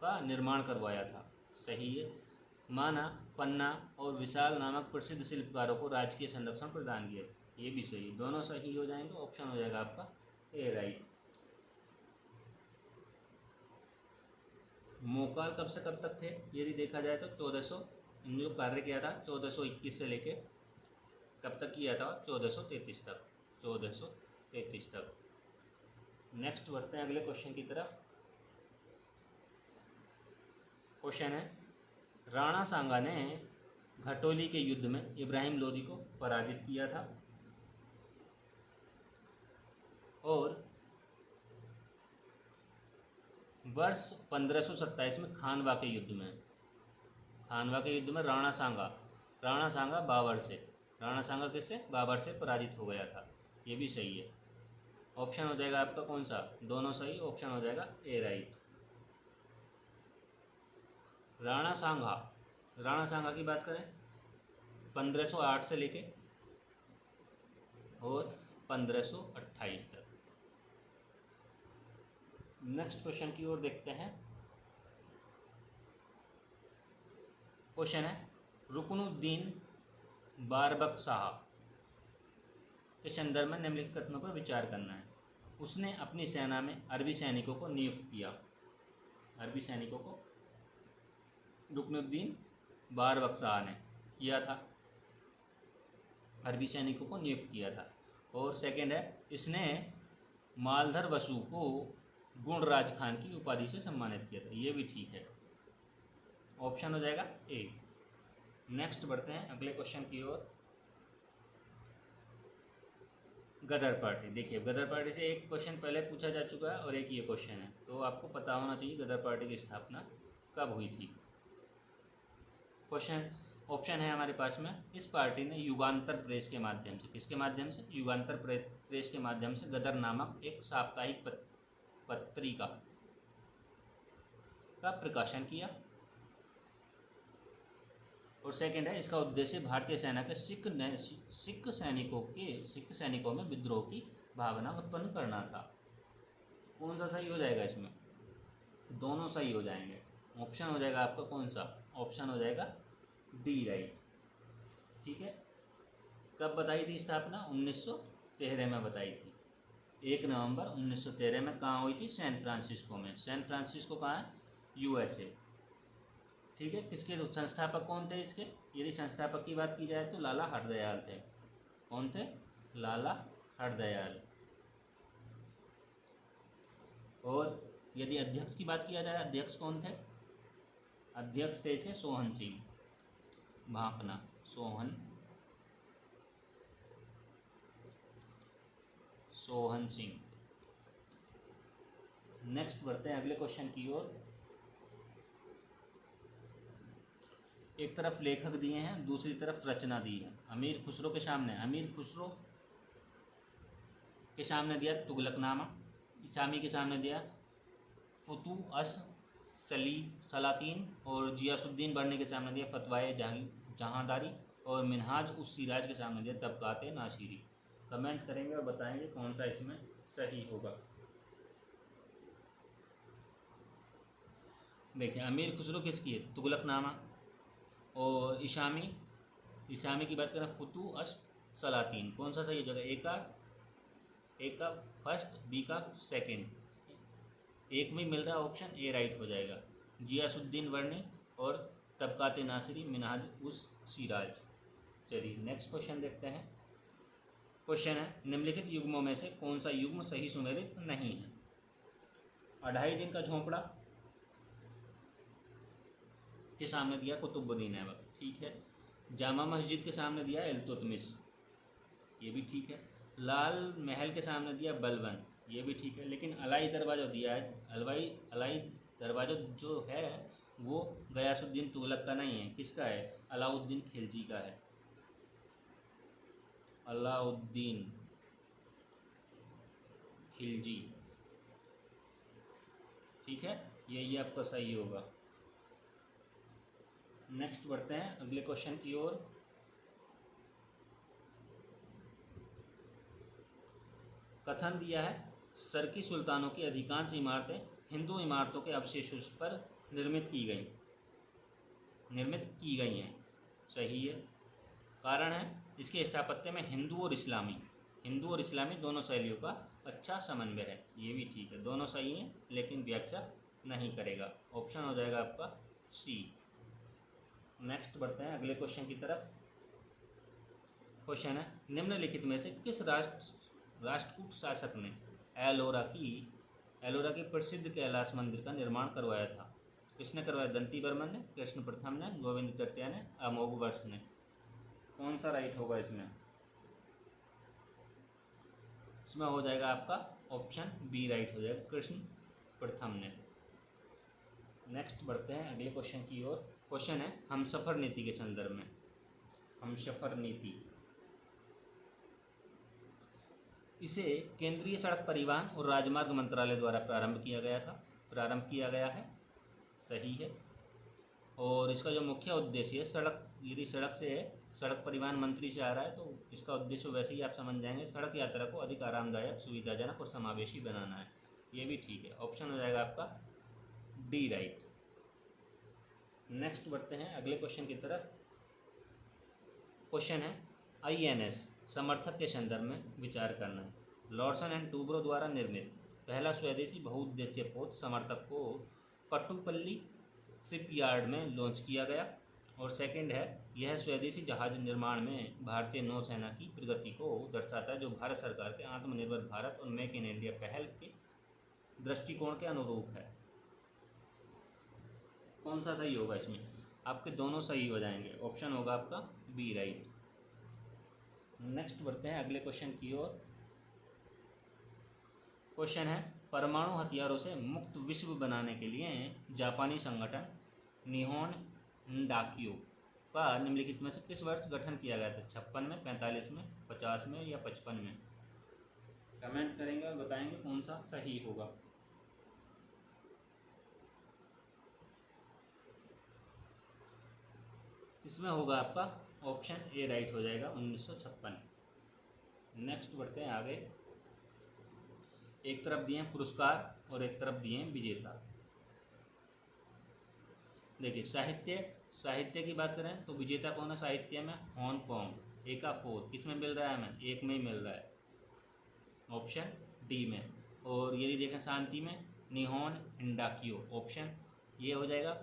का निर्माण करवाया था। सही है। माना, पन्ना और विशाल नामक प्रसिद्ध शिल्पकारों को राजकीय संरक्षण प्रदान किया। ये भी सही है। दोनों सही हो जाएंगे। ऑप्शन हो जाएगा आपका ए राइट। मोकाल कब से कब तक थे यदि देखा जाए तो 1400, जो कार्य किया था 1421 से लेके कब तक किया था? 1433 तक। 1433 तक। नेक्स्ट बढ़ते हैं अगले क्वेश्चन की तरफ। क्वेश्चन है, राणा सांगा ने घटोली के युद्ध में इब्राहिम लोदी को पराजित किया था और वर्ष 1527 में खानवा के युद्ध में राणा सांगा किससे? बाबर से पराजित हो गया था। ये भी सही है। ऑप्शन हो जाएगा आपका कौन सा? दोनों सही। ऑप्शन हो जाएगा ए राइट। राणा सांगा की बात करें 1508 से लेके और 1528 तक। नेक्स्ट क्वेश्चन की ओर देखते हैं। क्वेश्चन है, रुकनुद्दीन बारबक शाह के संदर्भ में निम्नलिखित कथनों पर विचार करना है। उसने अपनी सेना में अरबी सैनिकों को नियुक्त किया। रुकनुद्दीन बारबक शाह ने किया था, अरबी सैनिकों को नियुक्त किया था। और सेकंड है, इसने मालधर वसु को गुणराज खान की उपाधि से सम्मानित किया था। ये भी ठीक है। ऑप्शन हो जाएगा ए। नेक्स्ट बढ़ते हैं अगले क्वेश्चन की ओर। गदर पार्टी। देखिए, गदर पार्टी से एक क्वेश्चन पहले पूछा जा चुका है और एक ये क्वेश्चन है, तो आपको पता होना चाहिए गदर पार्टी की स्थापना कब हुई थी। क्वेश्चन ऑप्शन है हमारे पास में, इस पार्टी ने युगांतर प्रेस के माध्यम से, किसके माध्यम से? युगांतर प्रेस के माध्यम से गदर नामक एक साप्ताहिक पत्रिका का प्रकाशन किया। और सेकंड है इसका उद्देश्य भारतीय सेना के सिख सैनिकों में विद्रोह की भावना उत्पन्न करना था। कौन सा सही हो जाएगा इसमें? दोनों सही हो जाएंगे। ऑप्शन हो जाएगा आपका कौन सा? ऑप्शन हो जाएगा डी राइट। ठीक है। कब बताई थी स्थापना? 1913 में बताई थी। 1 नवंबर 1913 में। कहाँ हुई थी? सैन फ्रांसिस्को में। सैन फ्रांसिस्को कहाँ है? यूएसए। ठीक है। किसके संस्थापक कौन थे इसके? यदि संस्थापक की बात की जाए तो लाला हरदयाल थे। कौन थे? लाला हरदयाल। और यदि अध्यक्ष की बात किया जाए, अध्यक्ष कौन थे? अध्यक्ष थे इसके सोहन सिंह भाकना। सोहन सिंह। नेक्स्ट बढ़ते हैं अगले क्वेश्चन की ओर। एक तरफ लेखक दिए हैं, दूसरी तरफ रचना दी है। अमीर खुसरो के सामने दिया तुगलकनामा। इसामी के सामने दिया फुतू अस सलातीन। और जियासुद्दीन बर्नी के सामने दिया फतवाए जहांदारी। और मिनहाज उस सिराज के सामने दिया तबकाते नासिरी। कमेंट करेंगे और बताएंगे कौन सा इसमें सही होगा। देखिए, अमीर खुसरो किसकी है? तुगलकनामा। और इशामी की बात करें फुतू अस सलातीन। कौन सा सही हो जाएगा? ए का फर्स्ट, बी का सेकंड। एक में मिल रहा है ऑप्शन ए राइट हो जाएगा। जियासुद्दीन वर्णी और तबकाते नासिरी मिनहाज उस सिराज। चलिए नेक्स्ट क्वेश्चन देखते हैं। क्वेश्चन है निम्नलिखित युग्मों में से कौन सा युग्म सही सुमेलित नहीं है? 2.5 दिन का झोंपड़ा के सामने दिया कुतुबुद्दीन ऐबक। ठीक है। जामा मस्जिद के सामने दिया इल्तुतमिश। ये भी ठीक है। लाल महल के सामने दिया बलबन। ये भी ठीक है। लेकिन अलाई दरवाज़ा दिया है। अलाई दरवाज़ा जो है वो गयासुद्दीन तुगलक का नहीं है। किसका है? अलाउद्दीन खिलजी का है। अलाउद्दीन खिलजी। ठीक है। ये आपका सही होगा। नेक्स्ट बढ़ते हैं अगले क्वेश्चन की ओर। कथन दिया है शर्की सुल्तानों की अधिकांश इमारतें हिंदू इमारतों के अवशेषों पर निर्मित की गई हैं। सही है। कारण है इसके स्थापत्य में हिंदू और इस्लामी दोनों शैलियों का अच्छा समन्वय है। ये भी ठीक है। दोनों सही हैं लेकिन व्याख्या नहीं करेगा। ऑप्शन हो जाएगा आपका सी। नेक्स्ट बढ़ते हैं अगले क्वेश्चन की तरफ। क्वेश्चन है निम्नलिखित में से किस राष्ट्रकूट शासक ने एलोरा की प्रसिद्ध कैलाश मंदिर का निर्माण करवाया था? किसने करवाया? दंती बर्मन ने, कृष्ण प्रथम ने, गोविंद तृतीय ने, अमोघवर्ष ने। कौन सा राइट होगा इसमें? इसमें हो जाएगा आपका ऑप्शन बी राइट हो जाएगा, कृष्ण प्रथम ने। नेक्स्ट बढ़ते हैं अगले क्वेश्चन की ओर। क्वेश्चन है हमसफर नीति के संदर्भ में। हमसफर नीति, इसे केंद्रीय सड़क परिवहन और राजमार्ग मंत्रालय द्वारा प्रारंभ किया गया है। सही है। और इसका जो मुख्य उद्देश्य है यदि सड़क परिवहन मंत्री से आ रहा है तो इसका उद्देश्य वैसे ही आप समझ जाएंगे, सड़क यात्रा को अधिक आरामदायक, सुविधाजनक और समावेशी बनाना है। ये भी ठीक है। ऑप्शन हो जाएगा आपका डी राइट। नेक्स्ट बढ़ते हैं अगले क्वेश्चन की तरफ। क्वेश्चन है INS समर्थक के संदर्भ में विचार करना। लॉर्सन एंड टूब्रो द्वारा निर्मित पहला स्वदेशी बहुउद्देशीय पोत समर्थक को पट्टुपल्ली शिपयार्ड में लॉन्च किया गया। और सेकंड है यह स्वदेशी जहाज निर्माण में भारतीय नौसेना की प्रगति को दर्शाता है, जो भारत सरकार के आत्मनिर्भर भारत और मेक इन इंडिया पहल के दृष्टिकोण के अनुरूप है। कौन सा सही होगा इसमें? आपके दोनों सही हो जाएंगे। ऑप्शन होगा आपका बी राइट। नेक्स्ट बढ़ते हैं अगले क्वेश्चन की ओर। क्वेश्चन है परमाणु हथियारों से मुक्त विश्व बनाने के लिए जापानी संगठन निहोन डाकियो का निम्नलिखित में से किस वर्ष गठन किया गया था? 56 में, 45 में, 50 में या 55 में? कमेंट करेंगे और बताएंगे कौन सा सही होगा। इसमें होगा आपका ऑप्शन ए राइट हो जाएगा 1956। नेक्स्ट बढ़ते हैं आगे। एक तरफ दिए हैं पुरस्कार और एक तरफ दिए हैं विजेता। देखिए साहित्य की बात करें तो विजेता कौन है साहित्य में? हांगकांग, एका फोर। किस में मिल रहा है हमें? एक में ही मिल रहा है, ऑप्शन डी में। और यदि देखें शांति में, निहोन हिंडाक्यो, ऑप्शन ये हो जाएगा।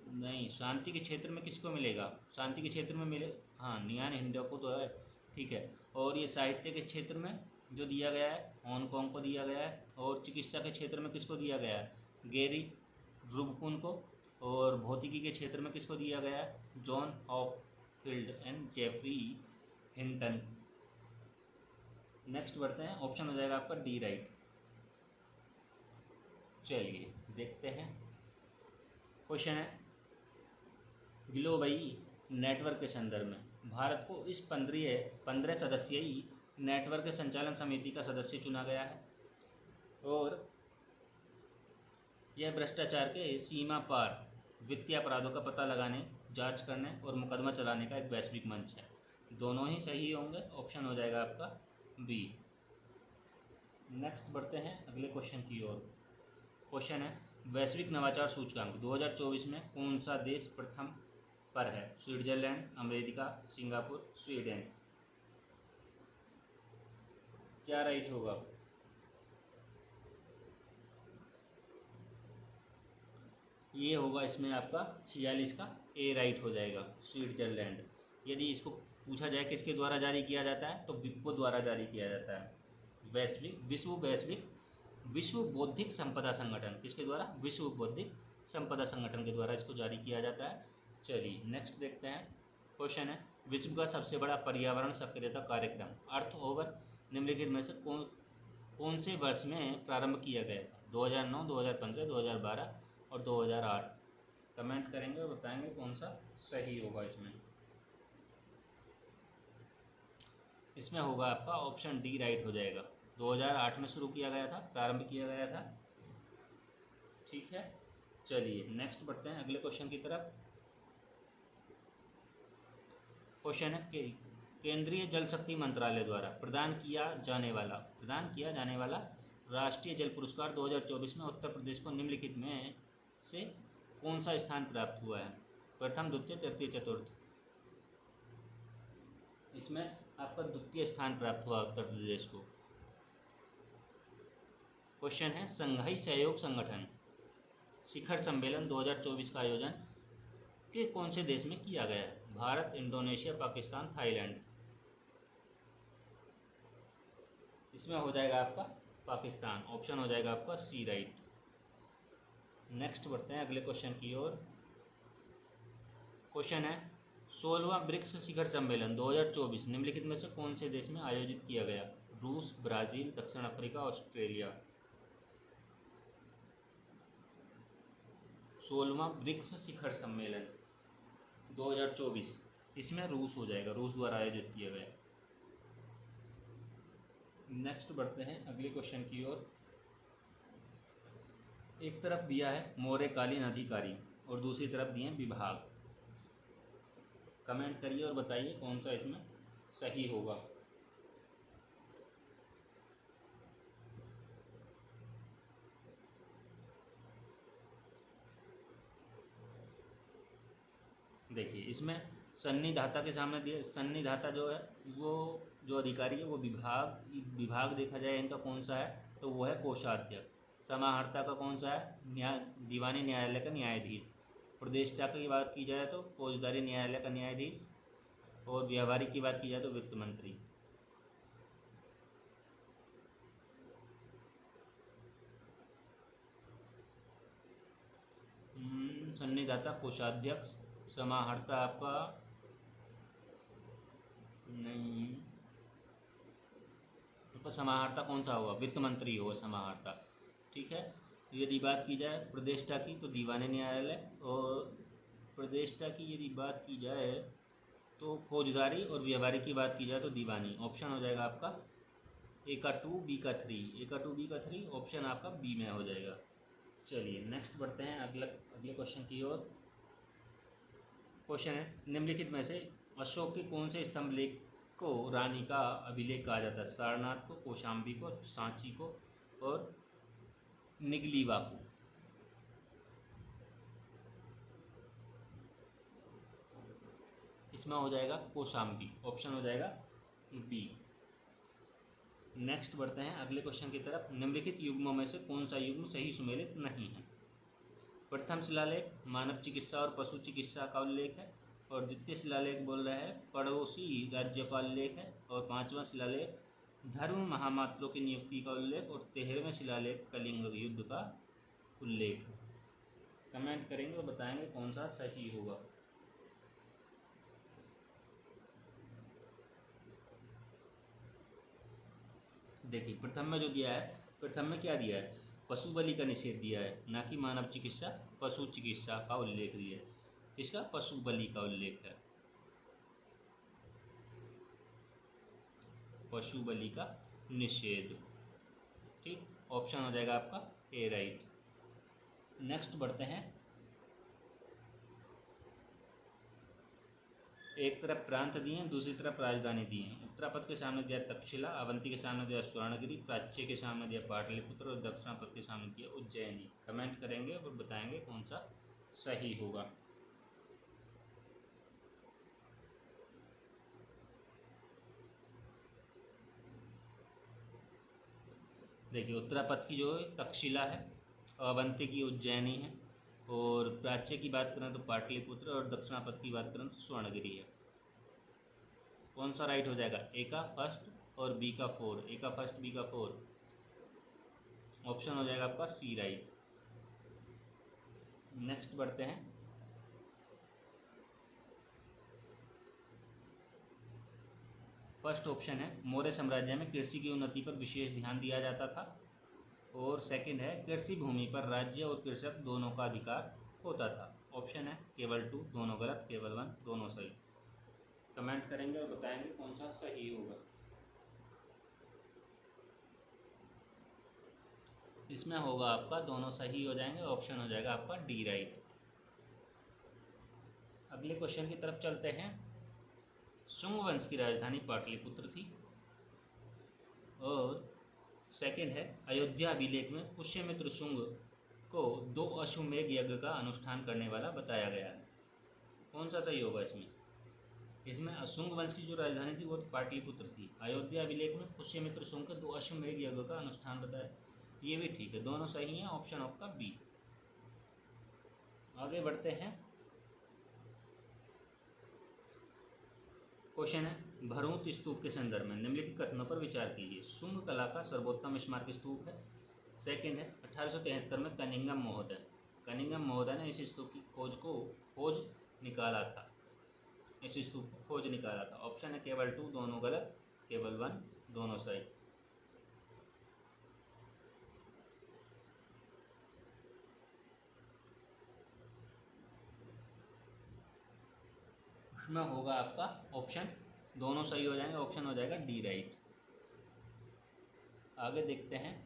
नहीं, शांति के क्षेत्र में किसको मिलेगा? शांति के क्षेत्र में मिले, हाँ नियान हिंडाको तो है, ठीक है। और ये साहित्य के क्षेत्र में जो दिया गया है हांगकांग को दिया गया है। और चिकित्सा के क्षेत्र में किसको दिया गया है? गेरी रुबकुन को। और भौतिकी के क्षेत्र में किसको दिया गया है? John Hopfield and Geoffrey Hinton. Next बढ़ते हैं, ऑप्शन हो जाएगा आपका डी राइट। चलिए देखते हैं। क्वेश्चन है, ग्लोबल नेटवर्क के संदर्भ में भारत को इस 15 सदस्यीय नेटवर्क संचालन समिति का सदस्य चुना गया है। और यह भ्रष्टाचार के सीमा पार वित्तीय अपराधों का पता लगाने, जांच करने और मुकदमा चलाने का एक वैश्विक मंच है। दोनों ही सही होंगे, ऑप्शन हो जाएगा आपका बी। नेक्स्ट बढ़ते हैं अगले क्वेश्चन की ओर। क्वेश्चन है, वैश्विक नवाचार सूचकांक 2024 में कौन सा देश प्रथम पर है? Switzerland, America, Singapore, Sweden. क्या राइट होगा? ये होगा इसमें आपका 46 का ए राइट हो जाएगा, स्विट्जरलैंड। यदि इसको पूछा जाए किसके द्वारा जारी किया जाता है तो विप्पो द्वारा जारी किया जाता है। विश्व बौद्धिक संपदा संगठन, किसके द्वारा? विश्व बौद्धिक संपदा संगठन के द्वारा इसको जारी किया जाता है। चलिए नेक्स्ट देखते हैं। क्वेश्चन है, विश्व का सबसे बड़ा पर्यावरण सक्रियता कार्यक्रम अर्थ ओवर निम्नलिखित में से कौन से वर्ष में प्रारंभ किया गया था? 2009, 2015, 2012 और 2008। कमेंट करेंगे और बताएंगे कौन सा सही होगा। इसमें होगा आपका ऑप्शन डी राइट हो जाएगा। 2008 में शुरू किया गया था, प्रारंभ किया गया था, ठीक है। चलिए नेक्स्ट बढ़ते हैं अगले क्वेश्चन की तरफ। क्वेश्चन है कि केंद्रीय जल शक्ति मंत्रालय द्वारा प्रदान किया जाने वाला राष्ट्रीय जल पुरस्कार 2024 में उत्तर प्रदेश को निम्नलिखित में से कौन सा स्थान प्राप्त हुआ है? प्रथम, द्वितीय, तृतीय, चतुर्थ। इसमें आपका द्वितीय स्थान प्राप्त हुआ उत्तर प्रदेश को। क्वेश्चन है, संघाई सहयोग संगठन शिखर सम्मेलन 2024 का आयोजन के कौन से देश में किया गया है? Bharat, Indonesia, Pakistan, Thailand. इसमें हो जाएगा आपका पाकिस्तान, ऑप्शन हो जाएगा आपका सी राइट। नेक्स्ट बढ़ते हैं अगले क्वेश्चन की ओर। क्वेश्चन है, 16वां ब्रिक्स शिखर सम्मेलन 2024 निम्नलिखित में से कौन से देश में आयोजित किया गया? रूस, ब्राज़ील, दक्षिण अफ्रीका, ऑस्ट्रेलिया। 16वां ब्रिक्स शिखर सम्मेलन 2024, इसमें रूस हो जाएगा, रूस द्वारा आयोजित किया गया। नेक्स्ट बढ़ते हैं अगले क्वेश्चन की ओर। एक तरफ दिया है मौर्यकालीन अधिकारी और दूसरी तरफ दिए हैं विभाग। कमेंट करिए और बताइए कौन सा इसमें सही होगा। देखिए इसमें सन्निधाता के सामने दिए, सन्निधाता जो है वो जो अधिकारी है वो विभाग देखा जाए इनका कौन सा है तो वो है कोषाध्यक्ष। समाहर्ता का कौन सा है? दीवानी न्यायालय का न्यायाधीश। प्रदेष्टा की बात की जाए तो फौजदारी न्यायालय का न्यायाधीश। और व्यावहारिक की बात की जाए तो वित्त मंत्री। सन्निधाता कोषाध्यक्ष, समाहर्ता आपका नहीं, तो समाहर्ता कौन सा होगा? वित्त मंत्री होगा समाहर्ता, ठीक है। यदि बात की जाए प्रदेष्टा की तो दीवानी न्यायालय, और प्रदेष्टा की यदि बात की जाए तो फौजदारी, और व्यावहारिक की बात की जाए तो दीवानी। ऑप्शन हो जाएगा आपका ए का 2, बी का 3, ए का 2, बी का 3, ऑप्शन आपका बी में हो जाएगा। चलिए नेक्स्ट बढ़ते हैं अगले क्वेश्चन की ओर। क्वेश्चन है, निम्नलिखित में से अशोक के कौन से स्तंभ लेख को रानी का अभिलेख कहा जाता है? सारनाथ को, कौशाम्बी को, सांची को और निगलीवा को। इसमें हो जाएगा कौशाम्बी, ऑप्शन हो जाएगा बी। नेक्स्ट बढ़ते हैं अगले क्वेश्चन की तरफ। निम्नलिखित युग्मों में से कौन सा युग्म सही सुमेलित नहीं है? प्रथम शिलालेख मानव चिकित्सा और पशु चिकित्सा का उल्लेख है, और द्वितीय शिलालेख बोल रहा है पड़ोसी राज्य का उल्लेख है, और पांचवा शिलालेख धर्म महामात्रों की नियुक्ति का उल्लेख, और 13वें शिलालेख कलिंग युद्ध का उल्लेख। कमेंट करेंगे और बताएंगे कौन सा सही होगा। देखिए प्रथम में जो दिया है, प्रथम में क्या दिया है? पशु बलि का निषेध दिया है, ना कि मानव चिकित्सा पशु चिकित्सा का उल्लेख दिया है। इसका पशु बलि का उल्लेख है, पशु बलि का निषेध। ठीक, ऑप्शन हो जाएगा आपका ए राइट। नेक्स्ट बढ़ते हैं, एक तरफ प्रांत दिए हैं, दूसरी तरफ राजधानी दी है। उत्तरापद के सामने दिया तक्षशिला, अवंती के सामने दिया स्वर्णगिरी, प्राच्य के सामने दिया पाटलिपुत्र और दक्षिणापद के सामने दिया उज्जैनी। कमेंट करेंगे और बताएंगे कौन सा सही होगा। देखिए उत्तरापद की जो तक्षशिला है, अवंती की उज्जैनी है, और प्राच्य की बात करें तो पाटलिपुत्र, और दक्षिणापद की बात करें तो स्वर्णगिरी है। कौन सा राइट हो जाएगा? ए का फर्स्ट और बी का फोर। ए का फर्स्ट, बी का फोर, ऑप्शन हो जाएगा आपका सी राइट। नेक्स्ट बढ़ते हैं, फर्स्ट ऑप्शन है मौर्य साम्राज्य में कृषि की उन्नति पर विशेष ध्यान दिया जाता था, और सेकंड है कृषि भूमि पर राज्य और कृषक दोनों का अधिकार होता था। ऑप्शन है केवल 2, दोनों गलत, केवल 1 दोनों सही। कमेंट करेंगे और बताएंगे कौन सा सही होगा। इसमें होगा आपका दोनों सही हो जाएंगे, ऑप्शन हो जाएगा आपका डी राइट। अगले क्वेश्चन की तरफ चलते हैं। शुंग वंश की राजधानी पाटलिपुत्र थी, और सेकंड है अयोध्या अभिलेख में पुष्यमित्र शुंग को 2 अश्वमेध यज्ञ का अनुष्ठान करने वाला बताया गया है। कौन सा सही होगा इसमें? इसमें शुंग वंश की जो राजधानी थी वो तो पाटलिपुत्र थी। अयोध्या अभिलेख में पुष्यमित्र शुंग के 2 अश्वमेध यज्ञ का अनुष्ठान बताया, ये भी ठीक है, दोनों सही हैं, ऑप्शन आपका बी। आगे बढ़ते हैं, क्वेश्चन है भरूच स्तूप के संदर्भ में निम्नलिखित कथनों पर विचार कीजिए। शुंग कला का सर्वोत्तम स्मारक स्तूप है। सेकंड है 1873 में कनिंघम महोदय ने इस स्तूप की खोज निकाला था, इस स्तूप को खोज निकाला था। ऑप्शन है केवल 2, दोनों गलत, केवल 1 दोनों सही। उसमें होगा आपका ऑप्शन, दोनों सही हो जाएंगे, ऑप्शन हो जाएगा डी राइट। आगे देखते हैं,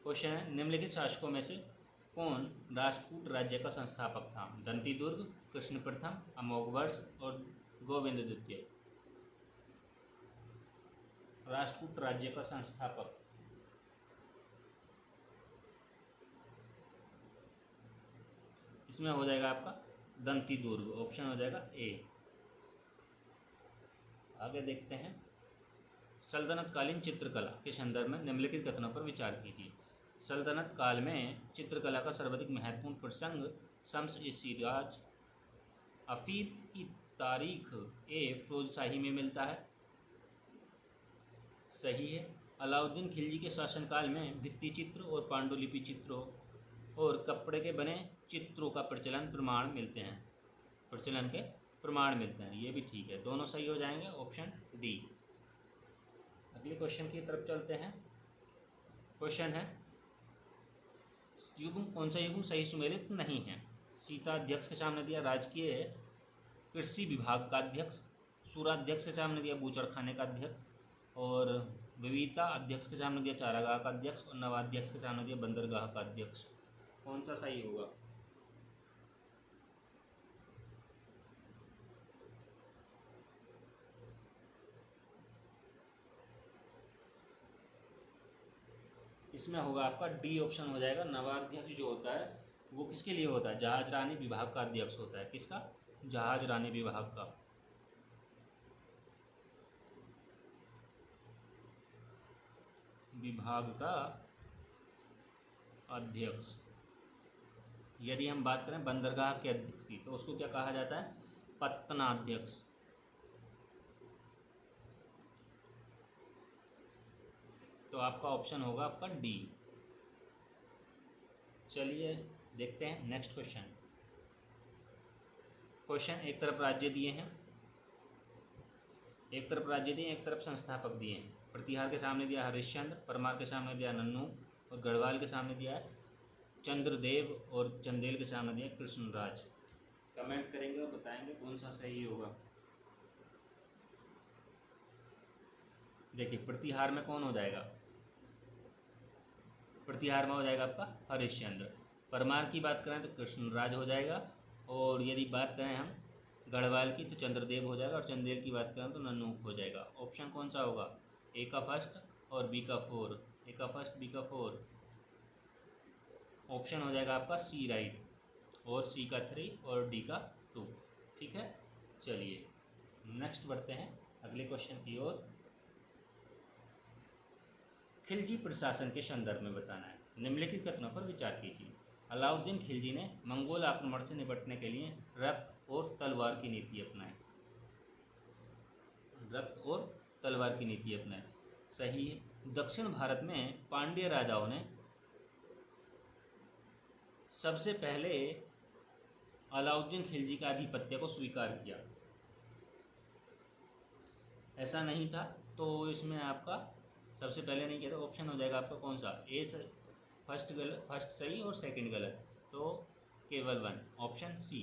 क्वेश्चन है निम्नलिखित शासकों में से कौन राष्ट्रकूट राज्य का संस्थापक था? दंतीदुर्ग, कृष्ण प्रथम, अमोघवर्ष और गोविंद द्वितीय। राष्ट्रकूट राज्य का संस्थापक, इसमें हो जाएगा आपका दंतीदुर्ग, ऑप्शन हो जाएगा ए। आगे देखते हैं, सल्तनत कालीन चित्रकला के संदर्भ में निम्नलिखित कथनों पर विचार कीजिए। सल्तनत काल में चित्रकला का सर्वाधिक महत्वपूर्ण प्रसंग शम्स ए सिराज अफीफ की तारीख ए फिरोजशाही में मिलता है, सही है। अलाउद्दीन खिलजी के शासनकाल में भित्ति चित्र और पांडुलिपि चित्रों और कपड़े के बने चित्रों का प्रचलन के प्रमाण मिलते हैं, ये भी ठीक है, दोनों सही हो जाएंगे, ऑप्शन डी। अगले क्वेश्चन की तरफ चलते हैं। क्वेश्चन है युग्म, कौन सा युग्म सही सुमेलित नहीं है? सीता अध्यक्ष के सामने दिया राजकीय कृषि विभाग का अध्यक्ष, सूराध्यक्ष के सामने दिया बूचड़खाने का अध्यक्ष, और विविधता अध्यक्ष के सामने दिया चारागाह का अध्यक्ष, और नवाध्यक्ष के सामने दिया बंदरगाह का अध्यक्ष। कौन सा सही होगा? इसमें होगा आपका डी ऑप्शन हो जाएगा। नवाध्यक्ष जो होता है वो किसके लिए होता है? जहाज रानी विभाग का अध्यक्ष होता है। किसका? जहाज रानी विभाग का। विभाग का अध्यक्ष। यदि हम बात करें बंदरगाह के अध्यक्ष की तो उसको क्या कहा जाता है? पत्तनाध्यक्ष। तो आपका ऑप्शन होगा आपका डी। चलिए देखते हैं नेक्स्ट क्वेश्चन। क्वेश्चन एक तरफ राज्य दिए हैं, एक तरफ संस्थापक दिए हैं। प्रतिहार के सामने दिया हरिश्चंद्र, परमार के सामने दिया नन्नू और गढ़वाल के सामने दिया है चंद्रदेव और चंदेल के सामने दिया कृष्णराज। कमेंट करेंगे और बताएंगे कौन सा सही होगा। देखिए प्रतिहार में कौन हो जाएगा? प्रतिहार में हो जाएगा आपका हरिश्चंद्र। परमार की बात करें तो कृष्णराज हो जाएगा, और यदि बात करें हम गढ़वाल की तो चंद्रदेव हो जाएगा, और चंदेल की बात करें तो नन्नू हो जाएगा। ऑप्शन कौन सा होगा? ए का फर्स्ट और बी का 4। ए का फर्स्ट, बी का 4। ऑप्शन हो जाएगा आपका सी राइट, और सी का 3 और डी का 2। ठीक है, चलिए नेक्स्ट बढ़ते हैं अगले क्वेश्चन की ओर। खिलजी प्रशासन के संदर्भ में बताना है। निम्नलिखित कथनों पर विचार कीजिए। अलाउद्दीन खिलजी ने मंगोल आक्रमण से निपटने के लिए रक्त और तलवार की नीति अपनाई। रक्त और तलवार की नीति अपनाई, सही है। दक्षिण भारत में पांड्य राजाओं ने सबसे पहले अलाउद्दीन खिलजी का आधिपत्य को स्वीकार किया। ऐसा नहीं था, तो इसमें आपका सबसे पहले नहीं किया था। ऑप्शन हो जाएगा आपका कौन सा? ए फर्स्ट सही और सेकंड गलत, तो केवल 1, ऑप्शन सी।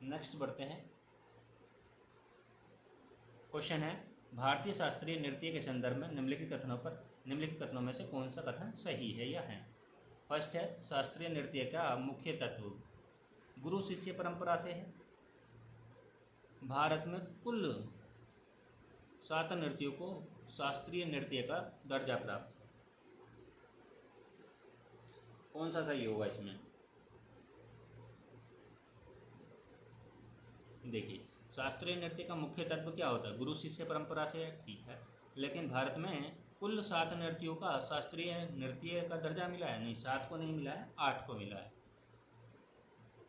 नेक्स्ट बढ़ते हैं। क्वेश्चन है भारतीय शास्त्रीय नृत्य के संदर्भ में निम्नलिखित कथनों में से कौन सा कथन सही है या है? फर्स्ट है शास्त्रीय नृत्य का मुख्य तत्व गुरु शिष्य परंपरा से है। भारत में कुल 7 नृत्यों को शास्त्रीय नृत्य का दर्जा प्राप्त। कौन सा सही होगा इसमें? देखिए शास्त्रीय नृत्य का मुख्य तत्व क्या होता है? गुरु शिष्य परंपरा से है, ठीक है। लेकिन भारत में कुल 7 नृत्यों का शास्त्रीय नृत्य का दर्जा मिला है? नहीं, 7 को नहीं मिला है, 8 को मिला है।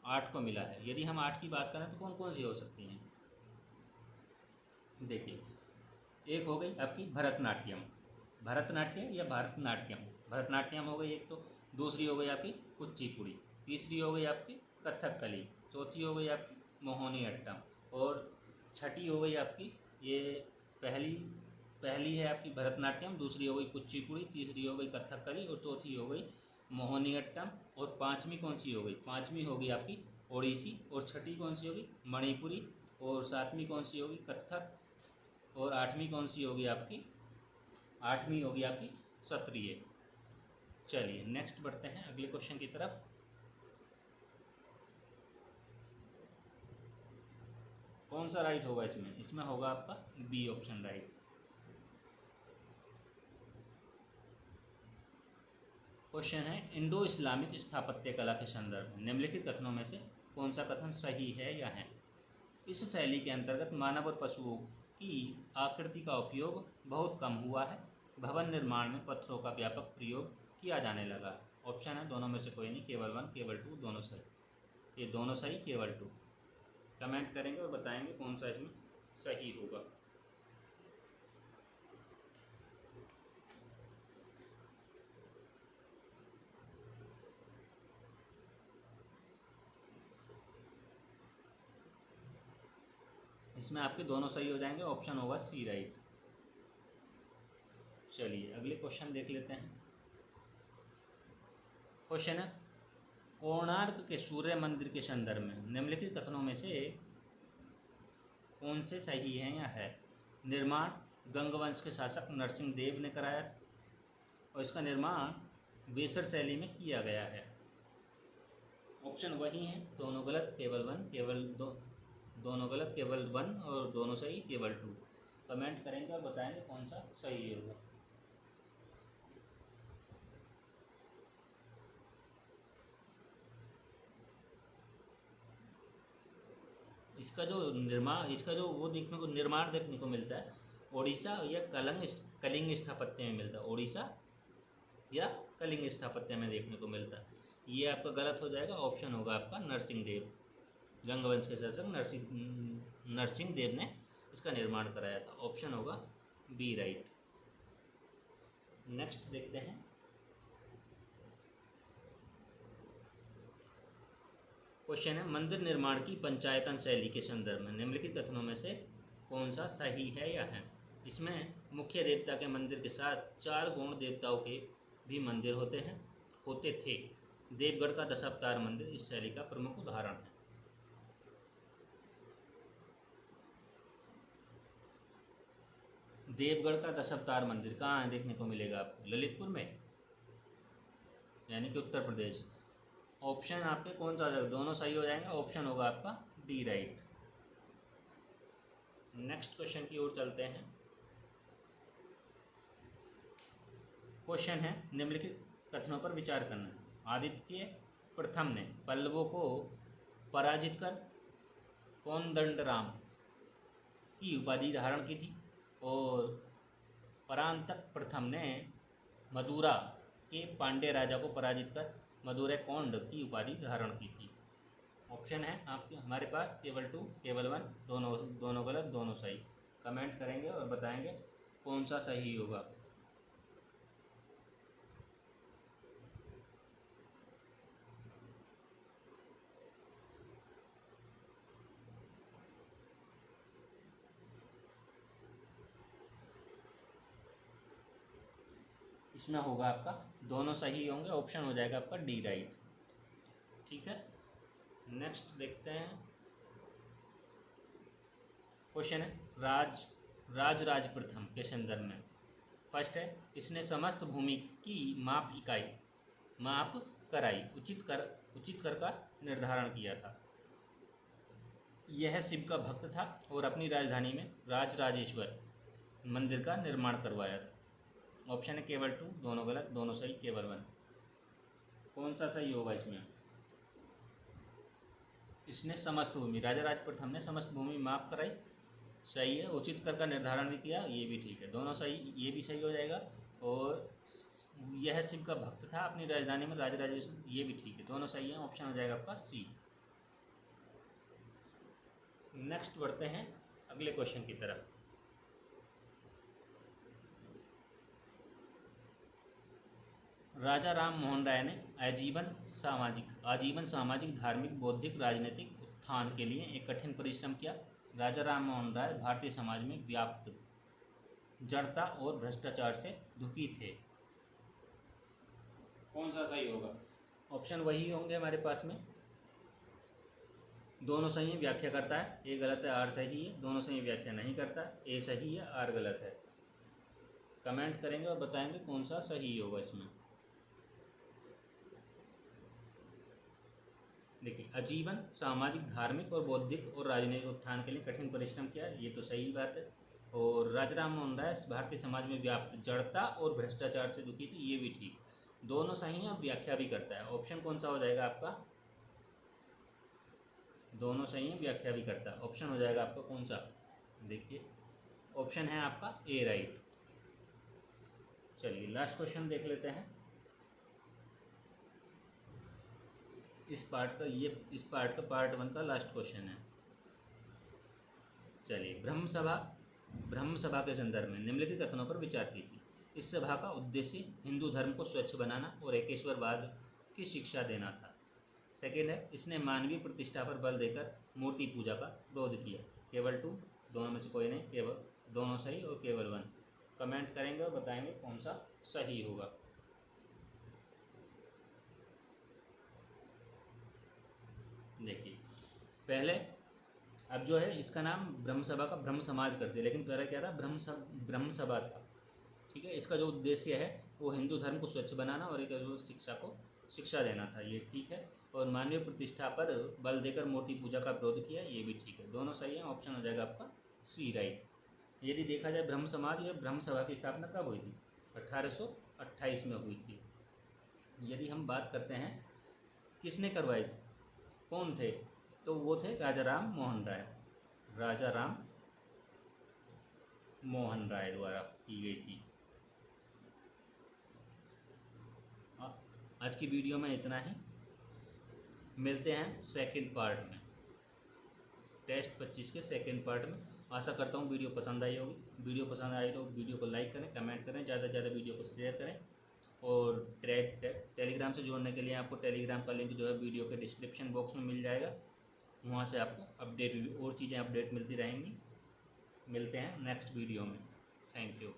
8 को मिला है। यदि हम 8 की बात करें तो कौन कौन सी हो सकती हैं? देखिए एक हो गई आपकी भरतनाट्यम या भारतनाट्यम। भरतनाट्यम हो गई एक, तो दूसरी हो गई आपकी कुचिपुड़ी, तीसरी हो गई आपकी कथकली, चौथी हो गई आपकी मोहिनीअट्टम, और छठी हो गई आपकी ये पहली है आपकी भरतनाट्यम, दूसरी हो गई कुचिपुड़ी, तीसरी हो गई कथकली और चौथी हो गई मोहिनीअट्टम। और पाँचवीं कौन सी हो गई? पाँचवीं होगी आपकी ओडिसी, और छठी कौन सी होगी? मणिपुरी, और सातवीं कौन सी होगी? कथक, और आठवीं कौन सी होगी आपकी? आठवीं होगी आपकी सत्रिय। चलिए नेक्स्ट बढ़ते हैं अगले क्वेश्चन की तरफ। कौन सा राइट होगा इसमें? इसमें होगा आपका बी ऑप्शन राइट। क्वेश्चन है इंडो इस्लामिक स्थापत्य कला के संदर्भ में निम्नलिखित कथनों में से कौन सा कथन सही है या है? इस शैली के अंतर्गत मानव और पशुओं की आकृति का उपयोग बहुत कम हुआ है। भवन निर्माण में पत्थरों का व्यापक प्रयोग किया जाने लगा है। ऑप्शन है दोनों में से कोई नहीं, केवल 1 केवल 2 दोनों सही। ये दोनों सही, केवल 2। कमेंट करेंगे और बताएंगे कौन सा इसमें सही होगा। इसमें आपके दोनों सही हो जाएंगे, ऑप्शन होगा सी राइट। चलिए अगले क्वेश्चन देख लेते हैं। क्वेश्चन है कोणार्क के सूर्य मंदिर के संदर्भ में निम्नलिखित कथनों में से कौन से सही हैं या है? निर्माण गंगवंश के शासक नरसिंह देव ने कराया, और इसका निर्माण वेसर शैली में किया गया है। ऑप्शन वही हैं, दोनों गलत केवल वन, दोनों गलत केवल वन, और दोनों सही केवल टू। कमेंट करेंगे और बताएंगे कौन सा सही होगा। इसका जो वो देखने को निर्माण देखने को मिलता है ओडिशा या कलिंग स्थापत्य में मिलता है, ओडिशा या कलिंग स्थापत्य में देखने को मिलता है। ये आपका गलत हो जाएगा। ऑप्शन होगा आपका नरसिंह देव, गंगवंश के शासक नरसिंह देव ने इसका निर्माण कराया था। ऑप्शन होगा बी राइट। नेक्स्ट देखते हैं, क्वेश्चन है मंदिर निर्माण की पंचायतन शैली के संदर्भ में निम्नलिखित कथनों में से कौन सा सही है या है। इसमें मुख्य देवता के मंदिर के साथ 4 गौण देवताओं के भी मंदिर होते थे। देवगढ़ का दशावतार मंदिर इस शैली का प्रमुख उदाहरण है। देवगढ़ का दशावतार मंदिर कहाँ देखने को मिलेगा आपको? ललितपुर में, यानी कि उत्तर प्रदेश। ऑप्शन आपके कौन सा हो जाएगा? दोनों सही हो जाएंगे। ऑप्शन होगा आपका डी राइट। नेक्स्ट क्वेश्चन की ओर चलते हैं। क्वेश्चन है निम्नलिखित कथनों पर विचार करना। आदित्य प्रथम ने पल्लवों को पराजित कर कोदंडराम की उपाधि धारण की थी, और परांतक प्रथम ने मदुरा के पांड्य राजा को पराजित कर मदुरै कोंड की उपाधि धारण की थी। ऑप्शन है आपके हमारे पास केवल टू केवल वन, दोनों गलत दोनों सही। कमेंट करेंगे और बताएंगे कौन सा सही होगा। इसमें होगा आपका दोनों सही होंगे। ऑप्शन हो जाएगा आपका डी राइट। ठीक है, नेक्स्ट देखते हैं। क्वेश्चन है राज प्रथम के संदर्भ में। फर्स्ट है इसने समस्त भूमि की माप कराई, उचित कर का निर्धारण किया था। यह शिव का भक्त था और अपनी राजधानी में राजराजेश्वर मंदिर का निर्माण करवाया था। ऑप्शन है केवल टू, दोनों गलत दोनों सही केवल वन। कौन सा सही होगा इसमें? इसने समस्त भूमि, राजा राज प्रथम ने समस्त भूमि माप कराई, सही है। उचित कर का निर्धारण भी किया, ये भी ठीक है, दोनों सही, ये भी सही हो जाएगा। और यह शिव का भक्त था अपनी राजधानी में राजराजेश्वर, ये भी ठीक है, दोनों सही है। ऑप्शन हो जाएगा आपका सी। नेक्स्ट बढ़ते हैं अगले क्वेश्चन की तरफ। राजा राम मोहन राय ने आजीवन सामाजिक धार्मिक बौद्धिक राजनीतिक उत्थान के लिए एक कठिन परिश्रम किया। राजा राम मोहन राय भारतीय समाज में व्याप्त जड़ता और भ्रष्टाचार से दुखी थे। कौन सा सही होगा? ऑप्शन वही होंगे हमारे पास में, दोनों सही है, व्याख्या करता है। ए गलत है, आर सही है। दोनों सही व्याख्या नहीं करता, ए सही है, आर गलत है। कमेंट करेंगे और बताएंगे कौन सा सही होगा इसमें। देखिए, आजीवन सामाजिक धार्मिक और बौद्धिक और राजनीतिक उत्थान के लिए कठिन परिश्रम किया, ये तो सही बात है। और राजाराम मोहन राय भारतीय समाज में व्याप्त जड़ता और भ्रष्टाचार से दुखी थी, ये भी ठीक, दोनों सही हैं। व्याख्या भी करता है। ऑप्शन कौन सा हो जाएगा आपका? दोनों सही हैं, व्याख्या भी करता है। ऑप्शन हो जाएगा आपका कौन सा? देखिए, ऑप्शन है आपका ए राइट। चलिए लास्ट क्वेश्चन देख लेते हैं। इस पार्ट का पार्ट 1 का लास्ट क्वेश्चन है। चलिए, ब्रह्म सभा के संदर्भ में निम्नलिखित कथनों पर विचार कीजिए। इस सभा का उद्देश्य हिंदू धर्म को स्वच्छ बनाना और एकेश्वरवाद की शिक्षा देना था। सेकेंड है इसने मानवीय प्रतिष्ठा पर बल देकर मूर्ति पूजा का विरोध किया। केवल टू, दोनों में से कोई नहीं, केवल दोनों सही और केवल वन। कमेंट करेंगे और बताएंगे कौन सा सही होगा। देखिए, पहले अब जो है इसका नाम ब्रह्म सभा का ब्रह्म समाज करते हैं, लेकिन पहले क्या था? ब्रह्म सभा था। ठीक है। इसका जो उद्देश्य है वो हिंदू धर्म को स्वच्छ बनाना और एक शिक्षा देना था, ये ठीक है। और मानवीय प्रतिष्ठा पर बल देकर मूर्ति पूजा का विरोध किया, ये भी ठीक है। दोनों सही है, ऑप्शन हो जाएगा आपका सी राइट। यदि देखा जाए ब्रह्म समाज या ब्रह्म सभा की स्थापना कब हुई थी? 1828 में हुई थी। यदि हम बात करते हैं किसने करवाई थी, कौन थे, तो वो थे राजा राम मोहन राय। राजा राम मोहन राय द्वारा की गई थी। आज की वीडियो में इतना ही, मिलते हैं सेकंड पार्ट में, टेस्ट 25 के सेकंड पार्ट में। आशा करता हूँ वीडियो पसंद आई होगी। वीडियो पसंद आई तो वीडियो को लाइक करें, कमेंट करें, ज़्यादा से ज़्यादा वीडियो को शेयर करें। और टेलीग्राम से जोड़ने के लिए आपको टेलीग्राम का लिंक जो है वीडियो के डिस्क्रिप्शन बॉक्स में मिल जाएगा। वहाँ से आपको अपडेट और चीज़ें अपडेट मिलती रहेंगी। मिलते हैं नेक्स्ट वीडियो में। Thank you.